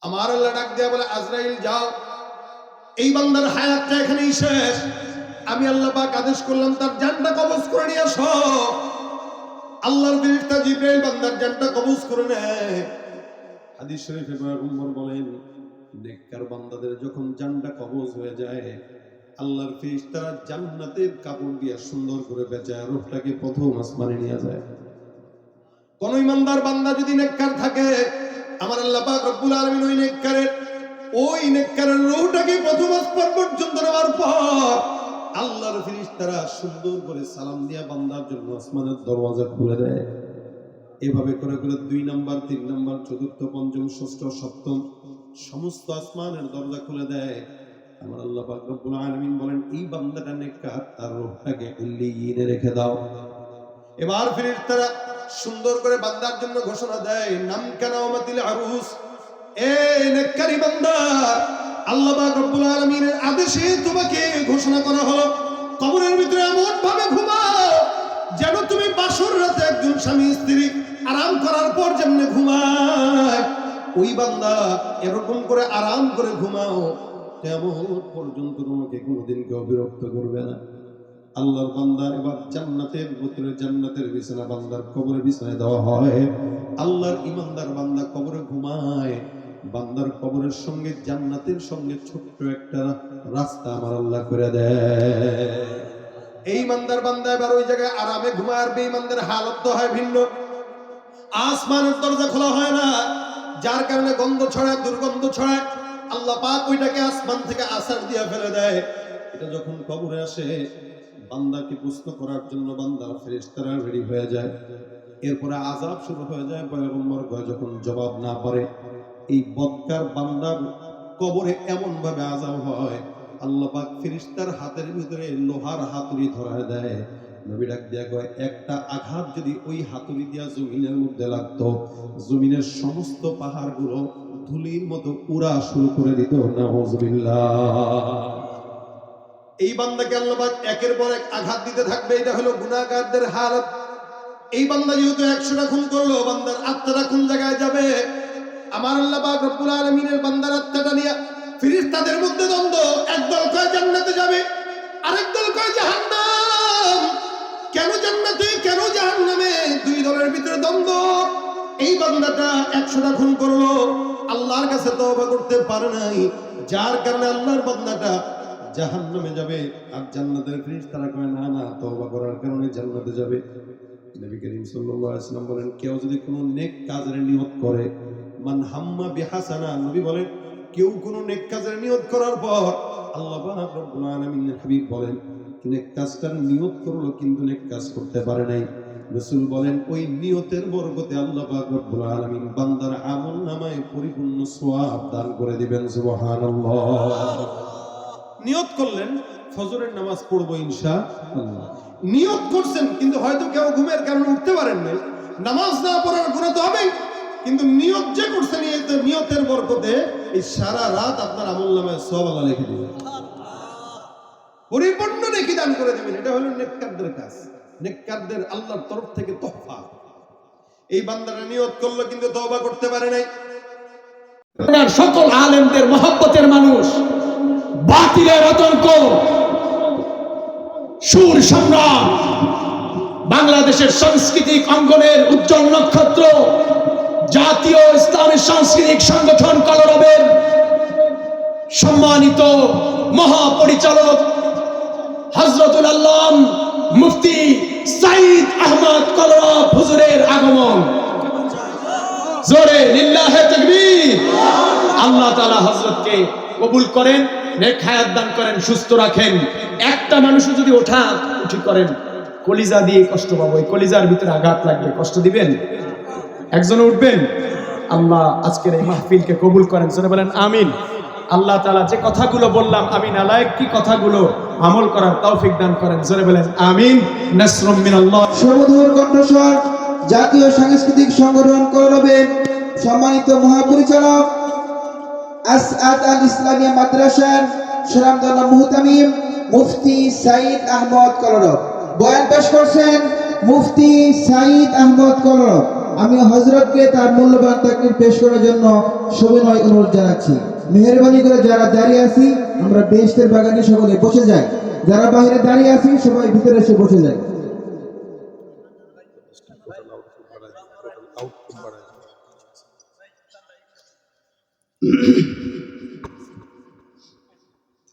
আমার আল্লাহ ডাক দিয়া বলে, আজরাইল যাও, এই বান্দার হায়াতটা এখানেই শেষ। আমি আল্লাহ পাক আদেশ করলাম তার জানটা কবজ করে নিয়ে আসো। আল্লাহর ফেরেশতা জিবরাইল বান্দার জানটা কবজ করে নেয়। হাদিস শরীফে পয়গম্বর বলেন, নেককার বান্দাদের যখন জানটা কবজ হয়ে যায়, আল্লাহর ফেরেশতারা জান্নাতের কাপড় দিয়ে সুন্দর করে বেচায় রূহটাকে প্রথম আসমানে নিয়ে যায়। কোন ইমানদার বান্দা যদি নেককার থাকে, আমার আল্লাহ পাক রব্বুল আলামিন ওই নেককারের রূহটাকে প্রথম আসমান পর্যন্ত নেওয়ার পর আল্লাহর ফেরেশতারা সুন্দর করে সালাম দিয়া বান্দার জন্য আসমানের দরওয়াজা খুলে দেয়। এভাবে করে করে 2 নাম্বার, 3 নাম্বার, 4র্থ, 5ম, 6ষ্ঠ, 7ম সমস্ত আসমানের দরজা খুলে দেয়। আমার আল্লাহ পাক রব্বুল আলামিন বলেন, এই বান্দাটা নেককার, তার রূহটাকে ইল্লিয়িনে রেখে দাও। এবার ফেরেশতারা সুন্দর করে বান্দার জন্য ঘোষণা দেয়, নাম কানামাতিল আরুস, এই নেককারী বান্দা, আল্লাহ পাক রব্বুল আলামিনের আদেশে তোমাকে ঘোষণা করা হলো, কবরের ভিতরে এমন ভাবে ঘুমাও যেন তুমি বাসর রাতে একজন স্বামী স্ত্রী আরাম করার পর যেমনে ঘুমায়, ওই বান্দা এরকম করে আরাম করে ঘুমাও, কেমন পর্যন্ত তোমাকে কোনোদিন কেউ বিরক্ত করবে না। আল্লাহর বান্দা এবার জান্নাতের ভিতরে জান্নাতের বিছানা বান্দার কবরের বিছানায় দেওয়া হয়। আল্লাহর ইমানদার বান্দা কবরে ঘুমায়, বান্দার কবরের সঙ্গে জান্নাতের সঙ্গে ছোট্ট একটা রাস্তা আমার আল্লাহ করে দেয়। এই ইমানদার বান্দা এবার ওই জায়গায় আরামে ঘুমায়, আর বেঈমানদের হালত তো হয় ভিন্ন। আসমানের দরজা খোলা হয় না, যার কারণে গন্ধ ছড়ায়, দুর্গন্ধ ছড়ায়। আল্লাহ পাক ওইটাকে আসমান থেকে আসার দিয়া ফেলে দেয়। এটা যখন কবরে আসে, বান্দাকে প্রশ্ন করার জন্য বান্দার ফেরেশতারা রেডি হয়ে যায়। এরপরে আযাব শুরু হয়ে যায়। পয়গম্বর যখন জবাব না পারে, এই বদকার বান্দার কবরে এমন ভাবে আযাব হয়, আল্লাহ পাক ফেরেশতার হাতের ভিতরে লোহার হাতুড়ি ধরায় দেয়। নবী ডাক দিয়া কয়, একটা আঘাত যদি ওই হাতুড়ি দিয়া জমিনের মধ্যে লাগতো, জমিনের সমস্ত পাহাড়গুলো ধুলির মতো উড়া শুরু করে দিত। নাউযুবিল্লাহ। এই বান্দাকে আল্লাহ পাক একের পর এক আঘাত দিতে থাকবে। এটা হলো গুনাহগারদের হালত। এই বান্দা যেহেতু 100টা খুন করলো, বান্দার আত্মাটা কোন জায়গায় যাবে? আমার আল্লাহ পাক রব্বুল আলামিনের বান্দার আত্মাটা নিয়ে ফেরেশতাদের মধ্যে দ্বন্দ্ব। একদল কয় জান্নাতে যাবে, আরেক দল কয় জাহান্নাম। কেন জান্নাতে, কেন জাহান্নামে? 2 দলের ভিতরে দ্বন্দ্ব। এই বান্দাটা 100টা খুন করলো, আল্লাহর কাছে তওবা করতে পারে নাই, যার কারণে আল্লাহর বান্দাটা জাহান্নামে যাবে। আর জান্নাতের ফেরেশতারা কয় না না, তওবা করার কারণে জান্নাতে যাবে। নবী করিম সাল্লাল্লাহু আলাইহি ওয়াসাল্লাম বলেন, কেউ যদি কোনো নেক কাজের নিয়ত করে, মান হাম্মা বিহাসানা, নবী বলেন কেউ কোনো নেক কাজের নিয়ত করার পর আল্লাহ পাক রব্বুল আলামিনের হাবিব বলেন, নেক কাজটার নিয়ত করলো কিন্তু নেক কাজ করতে পারে নাই, রাসূল বলেন ওই নিয়তের বরকতে আল্লাহ পাক রব্বুল আলামিন বান্দার আমলনামায় পরিপূর্ণ সওয়াব দান করে দিবেন। সুবহানাল্লাহ। নিয়ত করলেন ফজরের নামাজ পড়বো ইনশাআল্লাহ, নিয়ত করছেন কিন্তু হয়তো কেউ ঘুমের কারণে উঠতে পারেন না, নামাজ না পড়ার গুনাহ তো হবেই, কিন্তু নিয়ত যে করছেন এই নিয়তের বরকতে এই সারা রাত আপনার আমলনামায় সওয়াব আল্লাহ লিখে দিবেন, পরিপূর্ণ নেকি দান করে দিবেন। এটা হলো নেককারদের কাজ, নেককারদের আল্লাহর তরফ থেকে তোহফা। এই বান্দারা নিয়ত করলো কিন্তু তওবা করতে পারে নাই। সকল আলেমদের মহব্বতের মানুষ, বাতিলের আতঙ্ক, সুর সম্রাট, বাংলাদেশের সাংস্কৃতিক অঙ্গনের উজ্জ্বল নক্ষত্র, জাতীয় ইসলামী সাংস্কৃতিক সংগঠন কলরবের সম্মানিত মহাপরিচালক হযরতুল আল্লাম মুফতি সাইদ আহমদ কলরব হুজুরের আগমন। জোরে লিল্লাহে তাকবীর। আল্লাহ তাআলা হযরতকে কবুল করেন, নেক হায়াত দান করেন, সুস্থ রাখেন। একটা মানুষও যদি উঠি করেন, কলিজা দিয়ে কষ্ট পাবো, এই কলিজার ভিতরে আঘাত লাগবে, কষ্ট দিবেন। একজন উঠবেন। আল্লাহ আজকের এই মাহফিলকে কবুল করেন, জোরে বলেন আমিন। আল্লাহ তাআলা যে কথাগুলো বললাম আমি নালায়েক কি কথাগুলো আমল করার তৌফিক দান করেন, জোরে বলেন আমিন। নাসরুম মিনাল্লাহ। সুমধুর কণ্ঠস্বর জাতীয় সাংস্কৃতিক সংগঠন কলরবের সম্মানিত মহাপরিচালক আসআদ আল ইসলামিয়া মাদ্রাসার সুনামধন্য মুহতামিম মুফতি সাইদ আহমদ কলরব। বয়ান পেশ করছেন মুফতি সাইদ আহমদ কলরব। আমি হযরতকে তার মূল্যবান তাকরীর পেশ করার জন্য সবিনয় অনুরোধ জানাচ্ছি। মেহেরবানি করে যারা দাঁড়িয়ে আছি আমরা বেহেশতের বাগানে সকলে বসে যাই, যারা বাইরে দাঁড়িয়ে আছি সবাই ভিতরে এসে বসে যায়।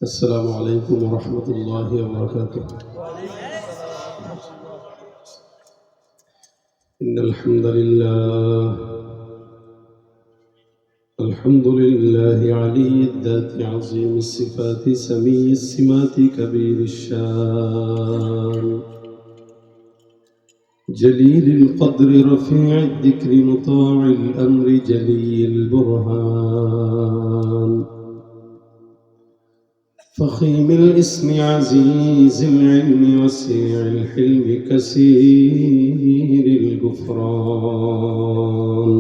السلام عليكم ورحمة الله وبركاته. إن الحمد لله علي الذات عظيم الصفات سمي السمات كبير الشان جليل القدر رفيع الذكر مطاع الأمر جلي البرهان فخيم الاسم عزيز العلم وسيع الحلم كثير الغفران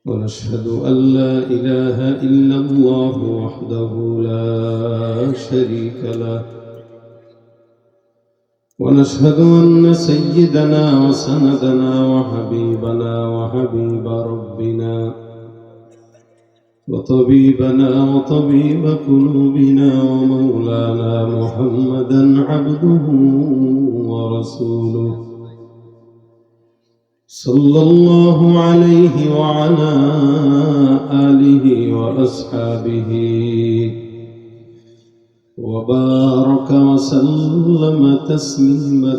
ونشهد أن لا إله إلا الله وحده لا شريك له ونشهد أن سيدنا وسندنا وحبيبنا وحبيب ربنا وطبيبنا وطبيب قلوبنا ومولانا محمدا عبده ورسوله صلى الله عليه وعلى آله وأصحابه وبارك وسلم تسليما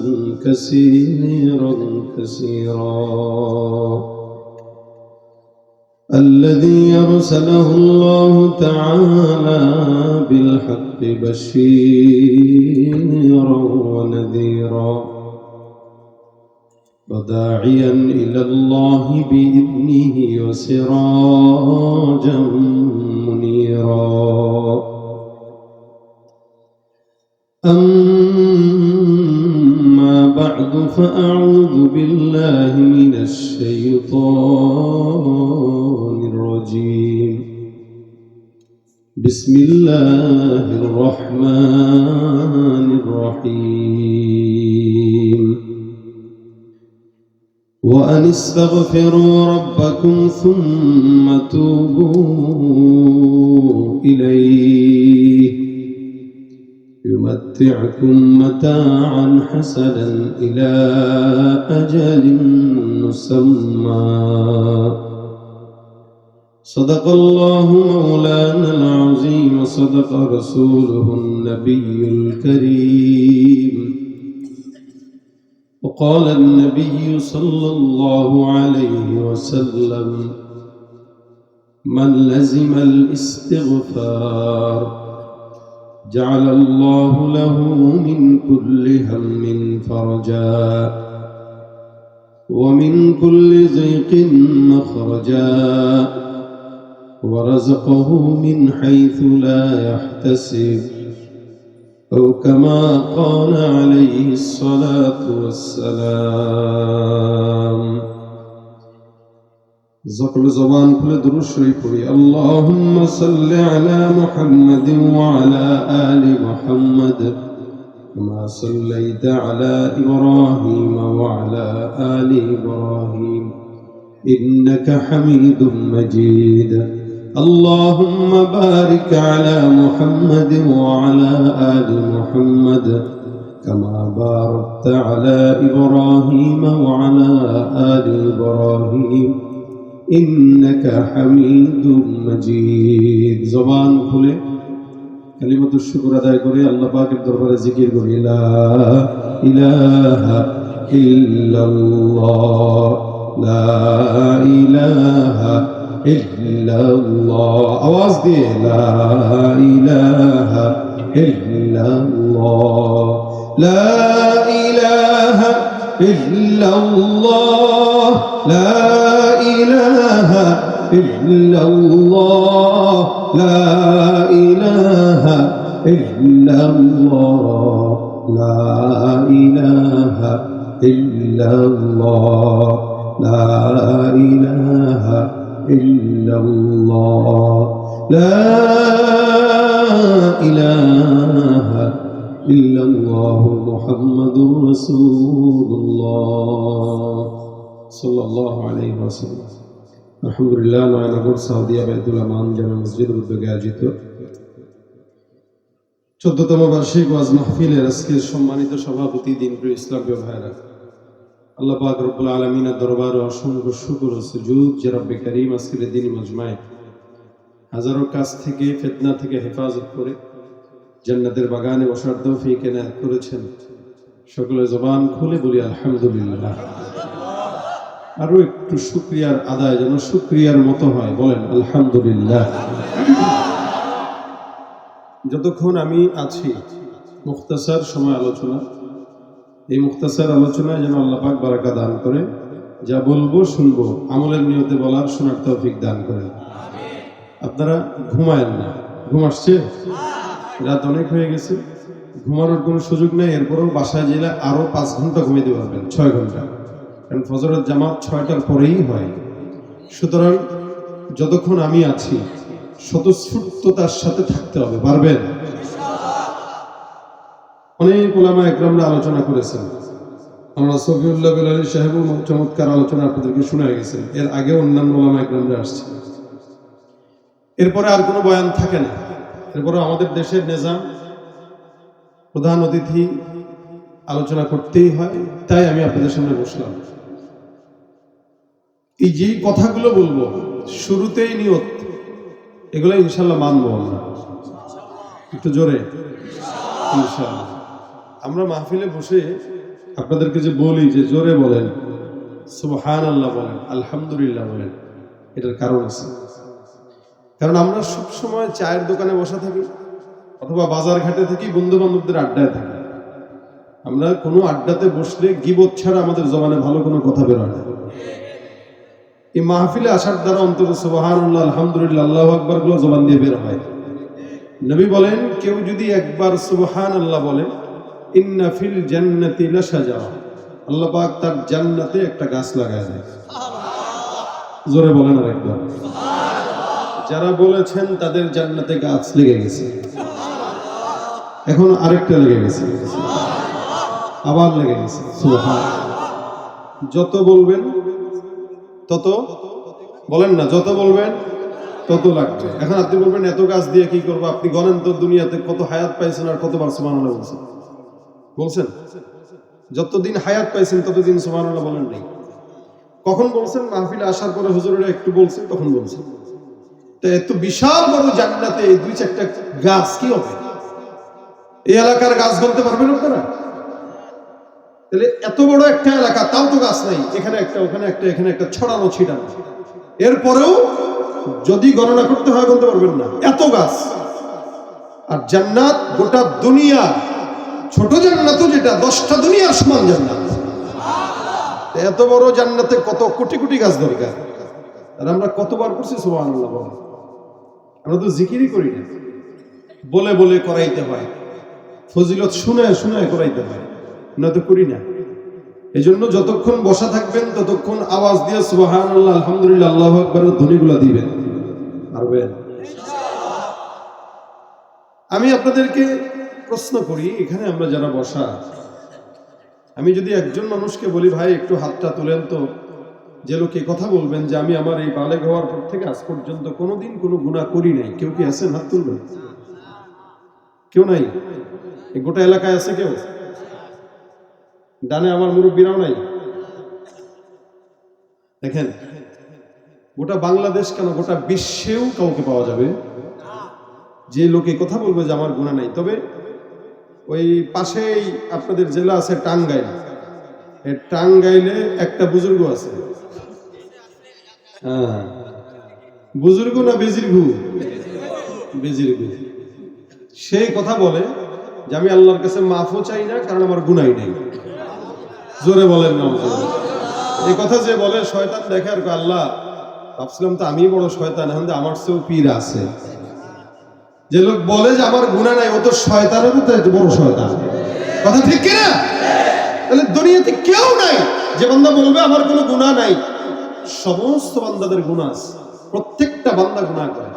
كثيرا الذي أرسله الله تعالى بالحق بشيرا ونذيرا وداعيا إلى الله بإذنه وسراجا منيرا أما بعد فأعوذ بالله من الشيطان الرجيم بسم الله الرحمن الرحيم وأن استغفروا ربكم ثم توبوا إليه يمتعكم متاعا حسنا إلى أجل مسمى صدق الله مولانا العظيم وصدق رسوله النبي الكريم وقال النبي صلى الله عليه وسلم من لزم الاستغفار جعل الله له من كل هم فرجا ومن كل ضيق مخرجا ورزقه من حيث لا يحتسب أو كما قال عليه الصلاة والسلام زقل زبان كل دروش ريبوري اللهم صل على محمد وعلى آل محمد كما صليت على إبراهيم وعلى آل إبراهيم إنك حميد مجيد اللهم بارك على محمد وعلى آل محمد كما باركت على إبراهيم وعلى آل إبراهيم إنك حميد مجيد زبان খুলে কালিমাতুশ শুকর আদায় করে আল্লাহ পাকের দরবারে জিকির করি লা ইলাহা ইল্লাল্লাহ লা ইলাহা ইল্লাল্লাহ আওয়াজ দিয়ে লা ইলাহা ইল্লাল্লাহ লা ইলাহা ইল্লাল্লাহ লা ইলাহা ইল্লাল্লাহ লা ইলাহা ইল্লাল্লাহ লা ইলাহা ইল্লাল্লাহ লা ইলাহা ইল্লাল্লাহ লা ইলাহা إلا الله محمد رسول الله صلى الله عليه وسلم আলহামদুলিল্লাহ নয়নগর সাউদিয়া বাইতুল আমান জামে মসজিদের উদ্যোগে আয়োজিত 14তম বার্ষিক ওয়াজ মাহফিলের আজকের সম্মানিত সভাপতি দিনপ্রিয় ইসলামীয় ভাইরা, আল্লাহ পাক রব্বুল আলামিনের দরবারে অসংখ্য শুকর ও সুজুদ যে রব্বে কারীম আজকের দিনী মজমায় হাজারো কাজ থেকে ফিতনা থেকে হেফাজত করে জান্নাতের বাগানে বসার তৌফিক এনায়েত করেছেন। সকলে জবান খুলে বলি আলহামদুলিল্লাহ। আরো একটু শুকরিয়ার আদায় যেন শুকরিয়ার মতো হয়, বলেন আলহামদুলিল্লাহ। যতক্ষণ আমি আছি মুখতাসার সময় আলোচনা, এই মুখতাসার আলোচনায় যেন আল্লাহ পাক বারাকা দান করে, যা বলবো শুনবো আমলের নিয়তে বলার শোনার তৌফিক দান করেন। আপনারা ঘুমায়েন না, ঘুম আসছে? রাত অনেক হয়ে গেছে, ঘুমানোর কোনো সুযোগ নেই। এরপরেও বাসায় গেলে আরো 5 ঘন্টা ঘুমিয়ে পারবেন, 6 ঘন্টা, কারণ ফজরের জামাত 6টার পরেই হয়। সুতরাং যতক্ষণ আমি আছি স্বতঃস্ফূর্ততার সাথে থাকতে হবে, পারবেন? অনেক ওলামা একরামরা আলোচনা করেছেন। আমরা সফিউল্লাহ বেলালী সাহেবও চমৎকার আলোচনা আপনাদেরকে শোনা গেছেন। এর আগে অন্যান্য ওলামা একরামরা আসছে। এরপরে আর কোনো বয়ান থাকে না। এরপরে আমাদের দেশের নিজাম প্রধান অতিথি আলোচনা করতেই হয়, তাই আমি আপনাদের সামনে বসলাম। এই যে কথাগুলো বলবো শুরুতেই নিয়ত, এগুলো ইনশাল্লাহ মানবো আমরা, একটু জোরে ইনশাল্লাহ। আমরা মাহফিলে বসে আপনাদেরকে যে বলি যে জোরে বলেন, সুবহানাল্লাহ বলেন, আলহামদুলিল্লাহ বলেন, এটার কারণ আছে। কারণ আমরা সবসময় চায়ের দোকানে বসা থাকি অথবা বাজার ঘাটে থাকি, বন্ধু বান্ধবদের আড্ডায় থাকি। আমরা কোনো আড্ডাতে বসলে গীবত ছাড়া আমাদের জবানে ভালো কোনো কথা বেরোয় না। এই মাহফিলে আসার দ্বারা অন্তত সুবহানাল্লাহ, আলহামদুলিল্লাহ, আল্লাহু আকবার গুলো জবান দিয়ে বের হয়। নবী বলেন, কেউ যদি একবার সুবহানাল্লাহ বলে, ইন্না ফিল জান্নাতি লাশাজারা, আল্লাহ পাক তার জান্নাতে একটা গাছ লাগায় দেয়। জোরে বলেন আর একবার। যারা বলেছেন তাদের জান্নাতে গাছ লেগে গেছে, এখন আরেকটা লেগে গেছে, আবার লেগে গেছে। সুবহানাল্লাহ। যত বলবেন তত, বলেন না, যত বলবেন তত লাগবে। এখন আপনি বলবেন এত গাছ দিয়ে কি করবো? আপনি গণেন তো দুনিয়াতে কত হায়াত পাইছেন আর কতবার সুবহানাল্লাহ বলছেন? বলছেন? যতদিন হায়াত পাইছেন ততদিন সুবহানাল্লাহ বলেন নাই। কখন বলছেন? মাহফিলে আসার পরে হুজুরেরা একটু বলছেন, তখন বলছেন। তো এত বিশাল বড় জান্নাতে এই 2-4টা গাছ কি হবে? এই এলাকার গাছ বলতে পারবেন আপনারা? তাহলে এত বড় একটা এলাকা, তাও তো গাছ নাই, এখানে একটা, ওখানে একটা, এখানে একটা, ছড়ানো ছিটানো। এরপরেও যদি গণনা করতে হয় বলতে পারবেন না, এত গাছ। আর জান্নাত গোটা দুনিয়া, ছোট জান্নাতও যেটা 10টা দুনিয়ার সমান জান্নাত। এত বড় জান্নাতে কত কোটি কোটি গাছ দরকার। আর আমরা কতবার করছি সুবহানাল্লাহ বলে? আমরা তো জিকিরই করি না, বলে বলে করাইতে হয়, ফজিলত শুনে শুনে করাইতে হয়, না তো করি না। এই জন্য যতক্ষণ বসা থাকবেন ততক্ষণ আওয়াজ দিয়ে সুবহানাল্লাহ, আলহামদুলিল্লাহ, আল্লাহু আকবারের ধ্বনিগুলো দিবেন, পারবেন? আমি আপনাদেরকে প্রশ্ন করি, এখানে আমরা যারা বসা, আমি যদি একজন মানুষকে বলি, ভাই একটু হাতটা তোলেন তো, যে লোকে কথা বলবেন যে আমি আমার এই বালেগ হওয়ার পর থেকে আজ পর্যন্ত কোনোদিন কোনো গুনাহ করি নাই, কেউ কি আছেন? হাত তুলবেন। কেউ নাই? এই গোটা এলাকায় আছে কেউ? ডানে আমার মুরব্বীরাও নাই? দেখেন, গোটা বাংলাদেশ কেন, গোটা বিশ্বেও কাউকে পাওয়া যাবে যে লোকে কথা বলবে যে আমার গুনাহ নাই। তবে ওই পাশেই আপনাদের জেলা আছে টাঙ্গাইল, টাঙ্গাইলে একটা বুজুর্গ আছে। হ্যাঁ, বুজুর্গ না বেজিরগু? বেজিরগু। সেই কথা বলে যে আমি আল্লাহর কাছে মাফও চাই না, কারণ আমার গুনাই নেই। জোরে বলেন না? এই কথা যে বলে, শয়তান দেখে আর আল্লাহ, ভাবছিলাম তো আমি বড় শয়তান, এখন আমার চেয়েও পীর আছে। যে লোক বলে যে আমার গুনাহ নাই, ও তো শয়তানের মতো বড় শয়তান। কথা ঠিক কিনা? তাহলে দুনিয়াতে কেউ নাই যে বান্দা বলবে আমার কোনো গুনাহ নাই। সমস্ত বান্দাদের গুনাহ আছে, প্রত্যেকটা বান্দা গুনাহ করে।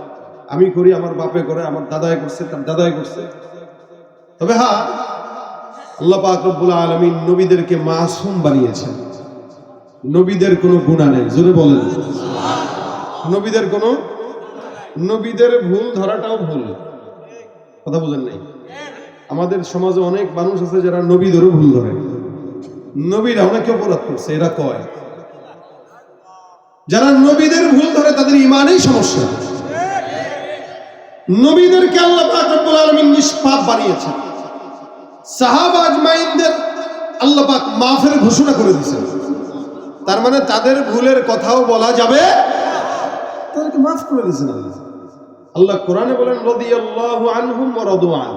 আমি করি, আমার বাপে করে, আমার দাদাই করছে, তার দাদাই করছে। তবে হ্যাঁ, আল্লাহ পাক রব্বুল আলামিন নবীদেরকে মাসুম বানিয়েছেন। নবীদের কোনো গুনাহ নেই, জোরে বলেন নবীদের ভুল ধরাটাও ভুল। কথা বুঝেন নাই? আমাদের সমাজে অনেক মানুষ আছে যারা নবীদেরও ভুল ধরে। নবীরা অনেকে অপরাধ করছে, এরা কয় যারা নবীদের ভুল ধরে তাদের ঈমানেই সমস্যা। নবীদেরকে আল্লাহ পাক রব্বুল আলামিন নিষ্পাপ বানিয়েছেন। সাহাবা আজমাইনদের আল্লাহ পাক মাফের ঘোষণা করে দিয়েছেন। তার মানে তাদের ভুলের কথাও বলা যাবে, তাদেরকে মাফ করে দিয়েছেন আল্লাহ। আল্লাহ কোরআনে বলেন রাদিয়াল্লাহু আনহুম ওয়া রাদু আন।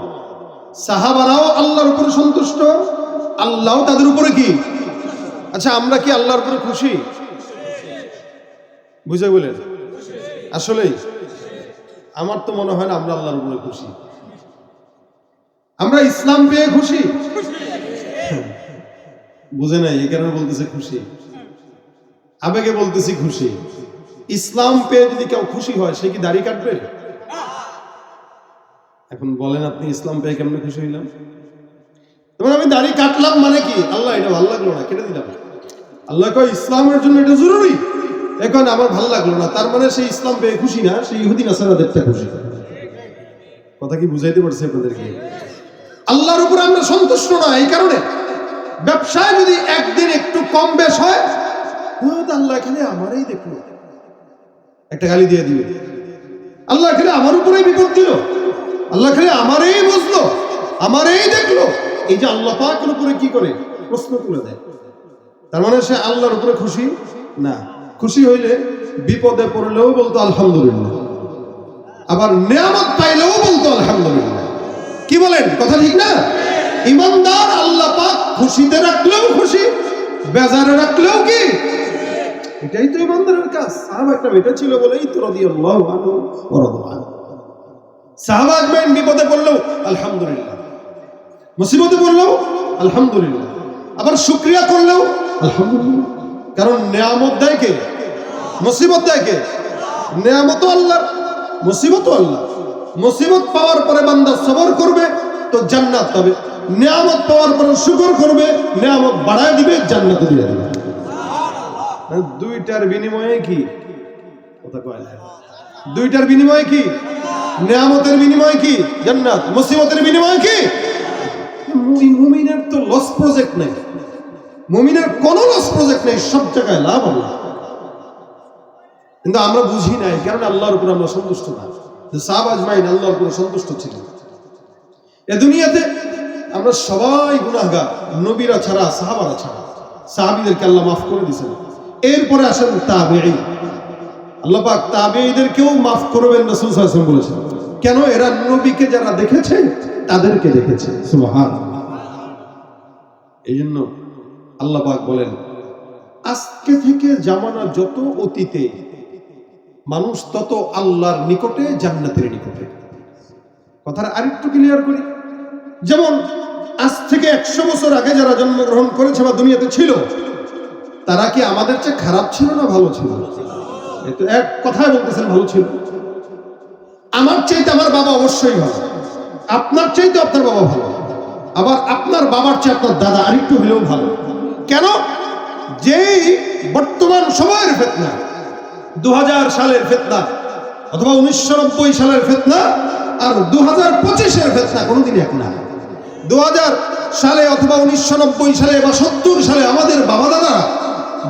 সাহাবারাও আল্লাহর উপরে সন্তুষ্ট, আল্লাহও তাদের উপরে কি? আচ্ছা, আমরা কি আল্লাহর উপরে খুশি? বুঝে বলেন আসলেই আমার তো মনে হয় না আমরা আল্লাহর উপরে খুশি। আমরা ইসলাম পেয়ে খুশি? বুঝে নাই, এই কারণে বলতেছে খুশি, আবেগে বলতেছি খুশি। ইসলাম পেয়ে যদি কেউ খুশি হয় সে কি দাড়ি কাটবে? এখন বলেন আপনি ইসলাম পেয়ে কেমনে খুশি হইলাম? তখন আমি দাড়ি কাটলাম মানে কি? আল্লাহ এটা ভালো লাগলো না, কেটে দিলাম। আল্লাহ কয় ইসলামের জন্য এটা জরুরি, এখন আমার ভালো লাগলো না, তার মানে সেই ইসলাম পেয়ে খুশি না, সেই ইহুদি নাসারাদেরটা খুশি। কথা কি বুঝাইতে পারছি আপনাদেরকে? আল্লাহর উপর আমরা সন্তুষ্ট না, এই কারণে ব্যবসায় যদি একদিন একটু কম বেশ হয়, আল্লাহ এখানে আমারই দেখলো, একটা গালি দিয়ে দিবে। আল্লাহ এখানে আমার উপরেই বিপদ দিল, আল্লাহ এখানে আমারই বুঝলো, আমারই দেখলো। এই যে আল্লাহ পাকের উপরে কি করে প্রশ্ন তুলে দেয়, তার মানে সে আল্লাহর উপরে খুশি না। খুশি হইলে বিপদে পড়লেও বলতো আলহামদুলিল্লাহ, আবার নিয়ামত পাইলেও বলতো আলহামদুলিল্লাহ। কি বলেন, কথা ঠিক না? ইমানদার আল্লাহ পাক খুশিতে রাখলেও খুশি, বেজারে রাখলেও কি? এটাই তো ইমানদারের কাজ। সাহাবা একটা এটা ছিল বলেই তো রাদিয়াল্লাহু আনহু ওয়া রাদু আনহু। সাহাবা আজমাইন বিপদে পড়লেও আলহামদুলিল্লাহ, মুসিবতে পড়লেও আলহামদুলিল্লাহ, আবার শুকরিয়া করলেও আলহামদুলিল্লাহ। কারণ নিয়ামত দেয় কে? মুসিবত দেয় কে? নিয়ামতও আল্লাহ, মুসিবতও আল্লাহ। মুসিবত পাওয়ার পরে বান্দা সবর করবে তো জান্নাত পাবে, নিয়ামত পাওয়ার পরে শুকর করবে, নিয়ামত বাড়ায় দিবে, জান্নাত দিয়ে দিবে। দুইটার বিনিময়ে কি? কথা কয় না। দুইটার বিনিময়ে কি? নিয়ামতের বিনিময়ে কি? জান্নাত। মুসিবতের বিনিময়ে কি? মুমিনের তো লস প্রজেক্ট নাই, মুমিনের কোন লস প্রজেক্ট নেই, সব জায়গায় লাভ আল্লাহ। কিন্তু আমরা বুঝি নাই, কারণ আল্লাহর উপর আমরা সন্তুষ্ট না। সাহাবা আজমাইন আল্লাহর উপর সন্তুষ্ট ছিলেন। এ দুনিয়াতে আমরা সবাই গুনাহগার, নবীরা ছাড়া, সাহাবারা ছাড়া। সাহাবীদেরকে আল্লাহ মাফ করে দিয়েছেন। এরপরে আসেন তাবেঈন। আল্লাহ পাক তাবেঈদেরকেও মাফ করবেন, রাসূল সাল্লাল্লাহু আলাইহি ওয়াসাল্লাম বলেছেন। কেন? এরা নবীকে যারা দেখেছে তাদেরকে দেখেছে। সুবহানাল্লাহ। এই জন্য আল্লাহ পাক বলেন আজকে থেকে জামানা যত অতীতে, মানুষ তত আল্লাহর নিকটে, জান্নাতের নিকটে। কথাটা আরেকটু ক্লিয়ার করি। যেমন আজ থেকে 100 বছর আগে যারা জন্মগ্রহণ করেছে বা দুনিয়াতে ছিল, তারা কি আমাদের চেয়ে খারাপ ছিল না ভালো ছিল? এই তো এক কথায় বলতেছেন ভালো ছিল। আমার চাইতে আমার বাবা অবশ্যই ভালো, আপনার চাইতে আপনার বাবা ভালো, আবার আপনার বাবার চেয়ে আপনার দাদা আরেকটু হলেও ভালো। কেন? যেই বর্তমান সময়ের ফিতনা, 2000 সালের ফিতনা অথবা 1990 সালের ফিতনা আর 2025 এর ফিতনা কোনোদিন এক না। 2000 সালে অথবা 1990 সালে বা 70 সালে আমাদের বাবা দাদা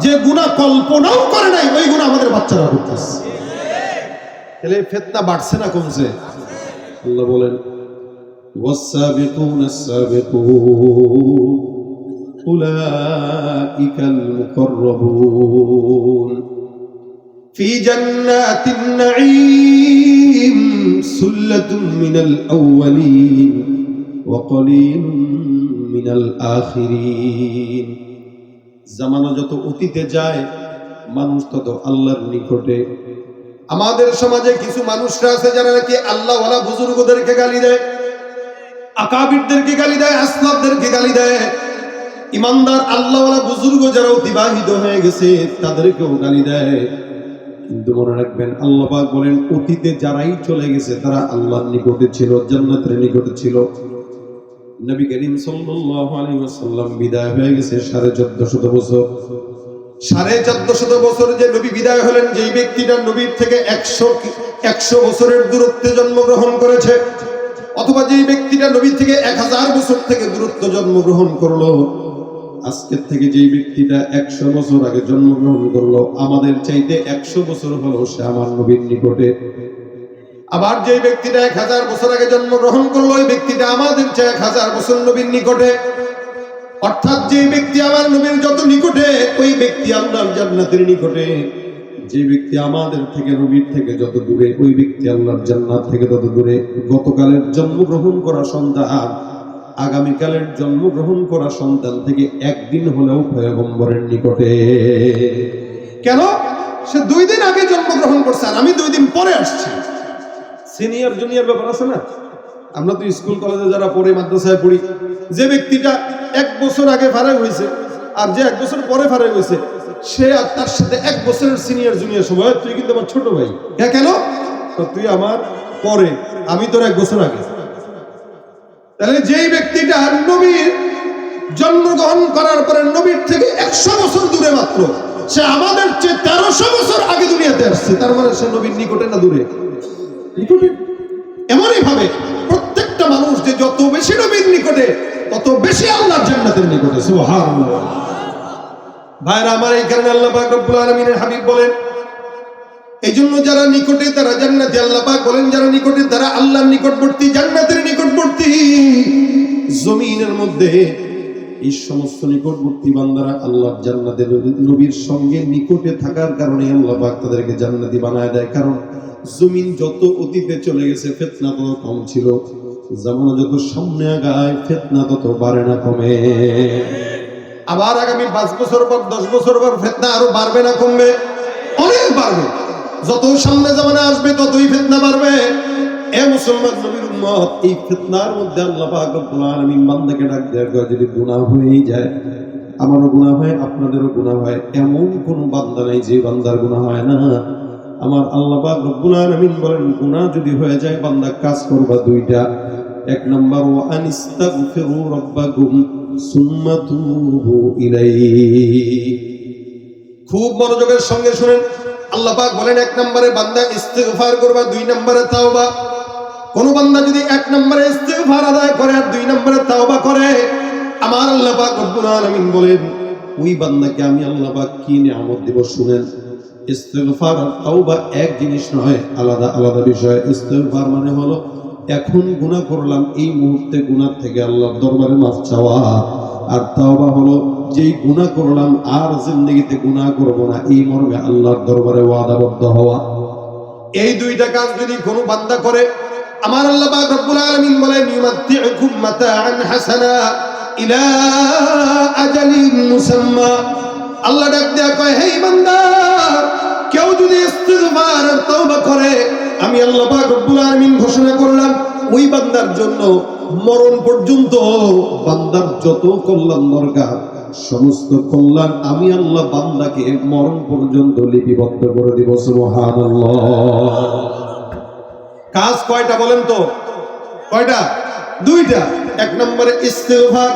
যে গুনাহ কল্পনাও করে নাই, ওই গুনাহ আমাদের বাচ্চারা করতেছে। তাহলে ফিতনা বাড়ছে না কমছে? আল্লাহ বলেন ওয়াস-সাবিকুনা আস-সাবিকুন উলাইকাল মুকাররাবুন ফি জান্নাতিন নাঈম সুল্লাতুম মিনাল আউয়ালিন ওয়া কলিলুম মিনাল আখিরিন। জামানা যত অতীতে যায়, মানুষ তত আল্লাহর নিকটে। আমাদের সমাজে কিছু মানুষরা আছে যারা নাকি আল্লাহওয়ালা বুজুর্গদেরকে গালি দেয়, আকাবিরদেরকে গালি দেয়, আসলাফদেরকে গালি দেয়। ইমানদার আল্লাহওয়ালা বুজুর্গ যারা অতিবাহিত হয়ে গেছে তাদেরকেও গালি দেয়। কিন্তু মনে রাখবেন, আল্লাহ পাক বলেন অতীতে যারাই চলে গেছে তারা আল্লাহর নিকটে ছিল, জান্নাতের নিকটে ছিল। নবী করিম সাল্লাল্লাহু আলাইহি ওয়াসাল্লাম বিদায় হয়ে গেছে 1450 বছর। 1450 বছর যে নবী বিদায় হলেন, যেই ব্যক্তিটা নবীর থেকে 100 বছরের দূরত্বে জন্মগ্রহণ করেছে, অথবা যেই ব্যক্তিটা নবীর থেকে 1000 বছর থেকে দূরত্ব জন্মগ্রহণ করলো, আজকের থেকে যেই ব্যক্তিটা 100 বছর আগে জন্মগ্রহণ করলো, আমাদের চাইতে 100 বছর হলো সে আমার নবীর নিকটে। আবার যেই ব্যক্তিটা 1000 বছর আগে জন্মগ্রহণ করলো, ওই ব্যক্তিটা আমাদের চেয়ে 1000 বছর নবীর নিকটে। অর্থাৎ যে ব্যক্তি আমার নবীর যত নিকটে, ওই ব্যক্তি আল্লাহর জান্নাতের নিকটে। যে ব্যক্তি আমাদের থেকে নবীর থেকে যত দূরে, ওই ব্যক্তি আল্লাহর জান্নাত থেকে তত দূরে। গতকালের জন্মগ্রহণ করা সন্তান আগামীকালের জন্মগ্রহণ করা সন্তান থেকে একদিন হলেও পয়গম্বরের নিকটে। কেন? সে 2 দিন আগে জন্মগ্রহণ করছে, আর আমি 2 দিন পরে আসছি। সিনিয়র জুনিয়র ব্যাপার আছে না? আমরা তো স্কুল কলেজে যারা পড়ি, মাদ্রাসায় পড়ি, যে ব্যক্তিটা 1 বছর আগে ফারাক হয়েছে আর যে 1 বছর পরে ফারাক হয়েছে, সে আর তার সাথে 1 বছরের সিনিয়র জুনিয়র সময়, তুই কিন্তু আমার ছোট ভাই। হ্যাঁ, কেন? তো তুই আমার পরে, আমি তোর 1 বছর আগে। তাহলে যেই ব্যক্তিটা নবীর জন্মগ্রহণ করার পরে নবীর থেকে 100 বছর দূরে মাত্র, সে আমাদের চেয়ে 1300 বছর আগে দুনিয়াতে আসছে, তার মানে সে নবীর নিকটে না দূরে? নিকটে। এমনই ভাবে প্রত্যেকটা মানুষ যে যত বেশি নবীর নিকটে, তত বেশি আল্লাহর জান্নাতের নিকটে। সুবহানাল্লাহ। ভাইরা আমার, এই কারণে আল্লাহ পাক রব্বুল আলামিনের হাবিব বলেন, এই জন্য যারা নিকটে তারা জান্নাতি। আল্লাহ পাক বলেন, যারা নিকটে তারা আল্লাহর নিকটবর্তী, জান্নাতের নিকটবর্তী। জমিনের মধ্যে এই সমস্ত নিকটবর্তী বান্দারা আল্লাহর জান্নাতের নবীর সঙ্গে নিকটে থাকার কারণে আল্লাহ পাক তাদেরকে জান্নাতি বানায় দেয়। কারণ জমিন যত অতীতে চলে গেছে, ফিতনা তত কম ছিল। জামানা যত সামনে আগায়, ফিতনা তত বাড়ে না, কমে। আবার আগামী 5 বছর পর, 10 বছর পর ফিতনা আরো বাড়বে না কমবে? অনেক বাড়বে। যত সামনে জামানা আসবে, ততই ফিতনা বাড়বে। এ মুসলমান নবীর উম্মত, এই ফিতনার মধ্যে আল্লাহ পাক রব্বুল আলামিন বান্দাকে ডাক দেয়, যদি গুনাহ হয়েই যায়, আমারও গুনাহ হয়, আপনাদেরও গুনাহ হয়, এমন কোন বান্দা নাই যে বান্দার গুনাহ হয় না। আমার আল্লাহ পাক রব্বুল আলামিন বলেন, গুনাহ যদি হয়ে যায়, বান্দা কাজ করবা 2টা। 1 নাম্বার, ওয়া আনিস্তাগফিরু রাব্বাকুম সুম্মা তুবু ইলাইহি। খুব মনোযোগের সঙ্গে শুনেন। আল্লাহ পাক বলেন, 1 নম্বরে বান্দা ইস্তিগফার করবা, 2 নম্বরে তাওবা। কোন বান্দা যদি 1 নম্বরে ইস্তিগফার আদায় করে আর 2 নম্বরে তাওবা করে, আমার আল্লাহ পাক রব্বুল আলামিন বলেন, ওই বান্দাকে আমি আল্লাহ পাক কি নিয়ামত দেব শুনেন। ইস্তিগফার আর তাওবা এক জিনিস নয়, আলাদা আলাদা বিষয়। ইস্তিগফার মানে হলো এখন গুনাহ করলাম, এই মুহূর্তে গুনাহ থেকে আল্লাহর দরবারে মাফ চাওয়া। আর তাওবা হলো যেই গুনাহ করলাম আর জিন্দেগিতে গুনাহ করব না, এই মর্মে আল্লাহর দরবারে ওয়াদাবদ্ধ হওয়া। এই 2টা কাজ যদি কোনো বান্দা করে, আমার আল্লাহ পাক রব্বুল আলামিন বলেন, ইউমাত্তিউকুম মাতাআন হাসানা ইলা আজালিন মুসাম্মা। আল্লাহ ডাক দেয়া কয়, হে বান্দা, কেউ যদি ইস্তিগফার আর তাওবা করে, আমি আল্লাহ পাক রব্বুল আলামিন ঘোষণা করলাম, ওই বান্দার জন্য মরণ পর্যন্ত বান্দার যত কল্যাণ দরকার, সমস্ত কল্যাণ আমি আল্লাহ বান্দাকে মরণ পর্যন্ত লিপিবদ্ধ করে দিব। সুবহানাল্লাহ। কাজ কয়টা বলেন তো? কয়টা? 2টা। 1 নম্বরে ইস্তিগফার,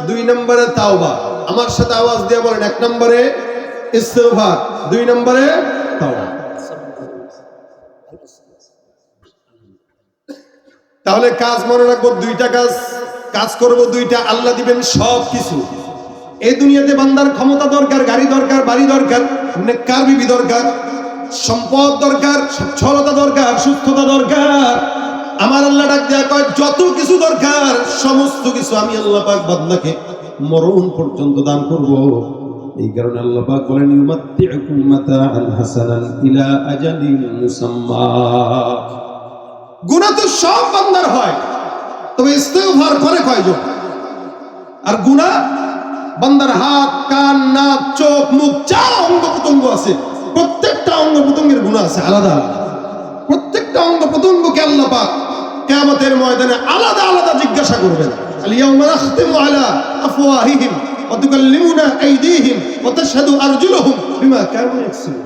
2 নম্বরে তাওবা। আমার সাথে আওয়াজ দিয়ে বলেন, 1 নম্বরে ইস্তিগফার, 2 নম্বরে তাওবা। তাহলে কাজ মনে রাখবো, 2টা কাজ। কাজ করব 2টা, আল্লাহ দিবেন সব কিছু। এই দুনিয়াতে বান্দার ক্ষমতা দরকার, গাড়ি দরকার, বাড়ি দরকার, নেককার বিবি দরকার, সম্পদ দরকার, সচ্ছলতা দরকার, সুস্থতা দরকার। আমার আল্লাহ ডাক দেয়া কয়, যত কিছু দরকার সমস্ত কিছু আমি আল্লাহ পাক বান্দাকে মরণ পর্যন্ত দান করব। এই কারণে আল্লাহ পাক বলেন, ইউমাত্তিউকুম মাতাআন হাসানান ইলা আজালিন মুসাম্মা। গুনাহ তো সব বান্দার হয়, তবে ইস্তিগফার করে কয়জন? আর গুনাহ বান্দার হাত, কান, নাক, চোখ, মুখ, যা অঙ্গ প্রত্যঙ্গ আছে, প্রত্যেকটা অঙ্গ প্রত্যঙ্গের গুনাহ আছে আলাদা আলাদা। প্রত্যেকটা অঙ্গ প্রত্যঙ্গকে আল্লাহ পাক কিয়ামতের ময়দানে আলাদা আলাদা জিজ্ঞাসা করবেন। আল ইয়াউমা নাখতিমু আলা আফওয়াহিহিম ওয়া তুকাল্লিমুনা আইদিহিম ওয়া তাশহাদু আরজুলুহুম বিমা কানু ইয়াকসিবুন।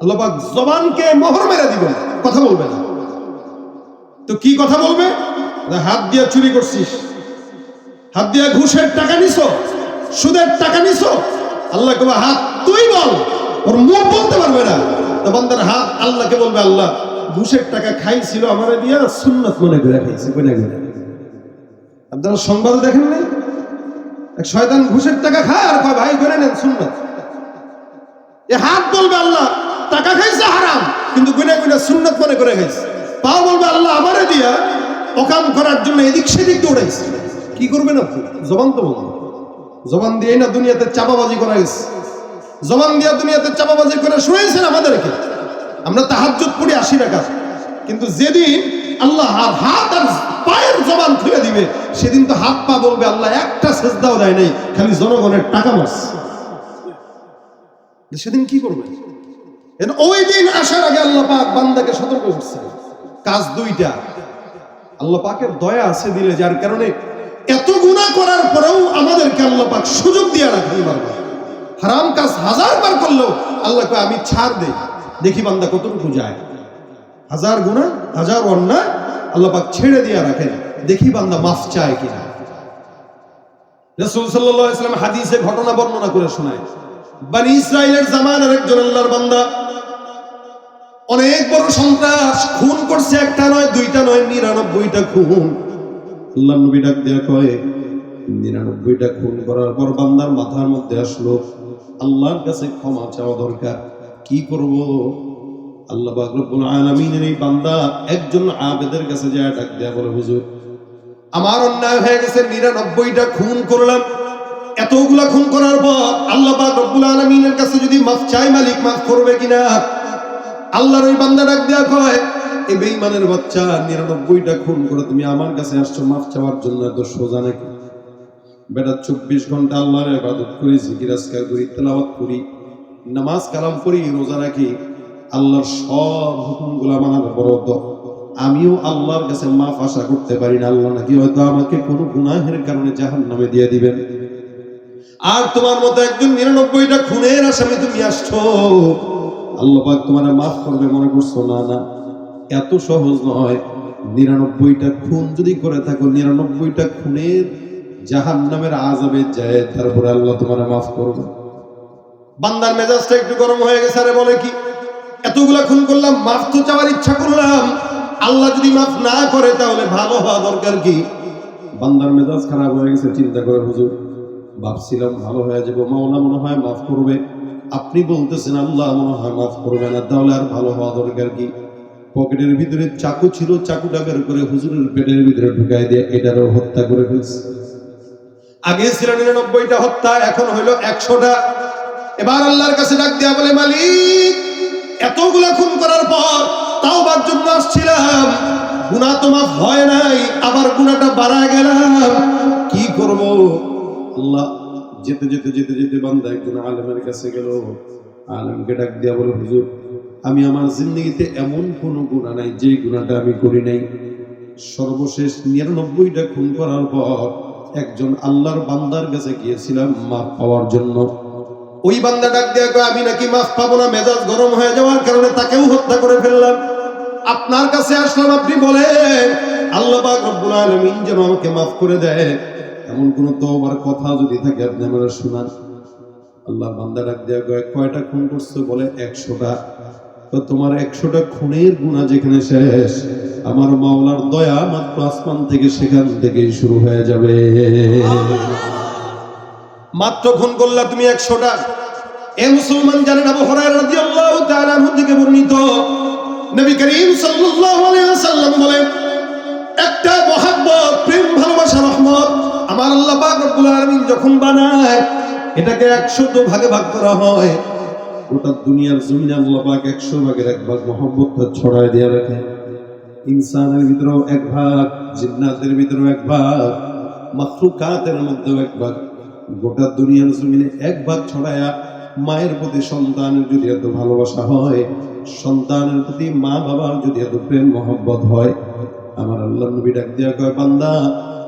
আল্লাহ পাক জবানকে মোহর মেরে দিবেন, কথা বলবে না। তো কি কথা বলবে? হাত দিয়ে চুরি করছিস, হাত দিয়া ঘুষের টাকা নিছো, সুদের টাকা নিছো, আল্লাহ কবে হাত তুই বল, ওর মুখ বলতে পারবে না। তো বান্দার হাত আল্লাহকে বলবে, আল্লাহ ঘুষের টাকা খাইছিল আমারে দিয়া সুন্নাত মনে করে খাইছে। আপনারা সংবাদ দেখেন নাই, এক শয়তান ঘুষের টাকা খায় আর কয় ভাই করে নেন সুন্নাত। এ হাত বলবে আল্লাহ টাকা খাইছে হারাম, কিন্তু গুনে গুনে সুন্নাত মনে করে খাইছে। পা বলবে আল্লাহ আমারে দিয়া অকাম করার জন্য এদিক সেদিক দৌড়াইছে। কি করবেন আপনি? জবান তো বলুন, জবান দিয়ে না দুনিয়াতে চাপাবাজি করা গেছে, জবান দিয়ে দুনিয়াতে চাপাবাজি করে শুনেছেন আমাদেরকে। আমরা তাহাজ্জুদ পড়ি 80 রাকাত, কিন্তু যেদিন আল্লাহ হাত আর পায়ের জবান খুলে দিবে সেদিন তো হাত পা বলবে আল্লাহ একটা সেজদাও দেয় নাই, খালি জনগণের টাকা মারছে। সেদিন কি করবে? ওই দিন আসার আগে আল্লাহ পাক বান্দাকে সতর্ক করছে। কাজ দুইটা, আল্লাহ পাকের দয়া আছে দিলে, যার কারণে এত গুনাহ করার পরেও আমাদেরকে আল্লাহ পাক সুযোগ দিয়ে রাখেন। বারবার হারাম কাজ 1000 বার করলেও আল্লাহ কয় আমি ছাড় দেই, দেখি বান্দা কতটুকু যায়। 1000 গুনাহ 1000 অন্যায় আল্লাহ পাক ছেড়ে দিয়ে রাখেন, দেখি বান্দা মাফ চায় কিনা। রাসূল সাল্লাল্লাহু আলাইহি ওয়াসাল্লাম হাদিসে ঘটনা বর্ণনা করে শোনায়, বনি ইসরাইলের জামানার একজন আল্লাহর বান্দা অনেক বড় সন্ত্রাস, খুন করছে, একটা নয় দুইটা নয় 99টা খুন। আল্লাহর নবী ডাক দেয়া কয় 99টা খুন করার পর বান্দার মাথার মধ্যে আসলো আল্লাহর কাছে ক্ষমা চাওয়া দরকার। কি করব? আল্লাহ পাক রব্বুল আলামিনের এই বান্দা একজন আবেদের কাছে যায়, ডাক দেয়া বলে, হুজুর আমার অন্যায় হয়ে গেছে, 99টা খুন করলাম, এতগুলা খুন করার পর আল্লাহ পাক রব্বুল আলামিনের কাছে যদি মাফ চাই, মালিক মাফ করবে কিনা? আল্লাহর ওই বান্দা ডাক দেয়া কয়, এই বেঈমানের বাচ্চা, 99টা খুন করে তুমি আমার কাছে আসছো মাফ চাওয়ার জন্য, এত সোজা নাকি? বেটা 24 ঘন্টা আল্লাহর ইবাদত করি, জিকির আজকার করি, তেলাওয়াত করি, নামাজ কালাম করি, রোজা রাখি, আল্লাহর সব হুকুমগুলো মানার পর আমিও আল্লাহর কাছে মাফ আশা করতে পারি না। আল্লাহ নাকি হয়তো আমাকে কোনো গুনাহের কারণে জাহান্নামে দিয়ে দিবেন। আর তোমার মতো একজন 99টা খুনের আসামি তুমি আসছো, আল্লাহ পাক তোমার মাফ করবে মনে করছো? না না, এত সহজ নয়। 99টা খুন যদি করে থাকো, 99টা খুনের জাহান্নামের আযাবে যায়, তারপরে আল্লাহ তোমার মাফ করবে। বান্দার মেজাজটা একটু গরম হয়ে গেছে, আরে বলে কি এতগুলা খুন করলাম, মাফ তো চাওয়ার ইচ্ছা করলাম, আল্লাহ যদি মাফ না করে তাহলে ভালো হওয়া দরকার কি? বান্দার মেজাজ খারাপ হয়ে গেছে, চিন্তা করে, হুজুর ভাবছিলাম ভালো হয়ে যাবো, মাওলা মনে হয় মাফ করবে, আপনি বলতেছেন আল্লাহ মনে হয় মাফ করবে না, তাহলে আর ভালো হওয়া দরকার কি? পকেটের ভিতরে চাকু ছিল, চাকুটা বের করে হুজুরের পেটের ভিতরে ঢুকাই দিয়ে এটারও হত্যা করে ফেলছে। আগে ছিল 99টা হত্যা, এখন হইল 100টা। এবার আল্লাহর কাছে ডাক দেয়া বলে, মালিক এতগুলা খুন করার পর তাওবার জন্য আসছিলাম, গুনাহ তো মাফ হয় নাই, আবার গুনাহটা বাড়ায় গেলাম, কি করব? আল্লাহ যেতে যেতে যেতে যেতে বান্দা একজন আলেমের কাছে গেল, আলেমকে ডাক দেয়া বলে, হুজুর আমি আমার জিন্দেগিতে এমন কোনো গুনাহ নাই যে গুনাহটা আমি করি নাই। সর্বশেষ 99টা খুন করার পর একজন আল্লাহর বান্দার কাছে গিয়েছিলাম মাফ পাওয়ার জন্য। ওই বান্দা ডাক দেয়া কয়, আমি নাকি মাফ পাবো না, মেজাজ গরম হয়ে যাওয়ার কারণে তাকেও হত্যা করে ফেললাম। আপনার কাছে আসলাম, আপনি বলেন আল্লাহ পাক রব্বুল আলামিন যেন আমাকে মাফ করে দেয়, এমন কোন তওবার কথা যদি থাকে আপনি আমাকে শোনান। আল্লাহর বান্দা ডাক দেয়া কয়, কয়টা খুন করছো? বলে 100টা। তো তোমার 100টা খুনের গুনাহ যেখানে শেষ, আমার মাওলার দয়া মাত্র আসমান থেকে সেখান থেকেই শুরু হয়ে যাবে। মাত্র খুন করলা তুমি 100টা। এ মুসলমান জানেন, আবু হুরায়রা রাদিয়াল্লাহু তাআলা আনহু থেকে বর্ণিত, নবী করিম সাল্লাল্লাহু আলাইহি ওয়াসাল্লাম বলেন, একটা মহব্বত, প্রেম, ভালোবাসা, রহমত আমার আল্লাহ পাক রব্বুল আলামিন যখন বানায়, এটাকে 100 ভাগে ভাগ করা হয়। গোটা দুনিয়ার জমিনে আল্লাহ পাক 100 ভাগের 1 ভাগ মহব্বতটা ছড়ায় দিয়ে রাখে। ইনসানের ভিতরেও 1 ভাগ, জিন্নাতের ভিতরেও 1 ভাগ, মাখলুকাতের মধ্যেও 1 ভাগ, গোটা দুনিয়ার জমিনে 1 ভাগ ছড়ায়া মায়ের প্রতি সন্তানের যদি এত ভালোবাসা হয়, সন্তানের প্রতি মা বাবার যদি এত প্রেম মহব্বত হয়, আমার আল্লাহ নবী ডাক দিয়া কয়, বান্দা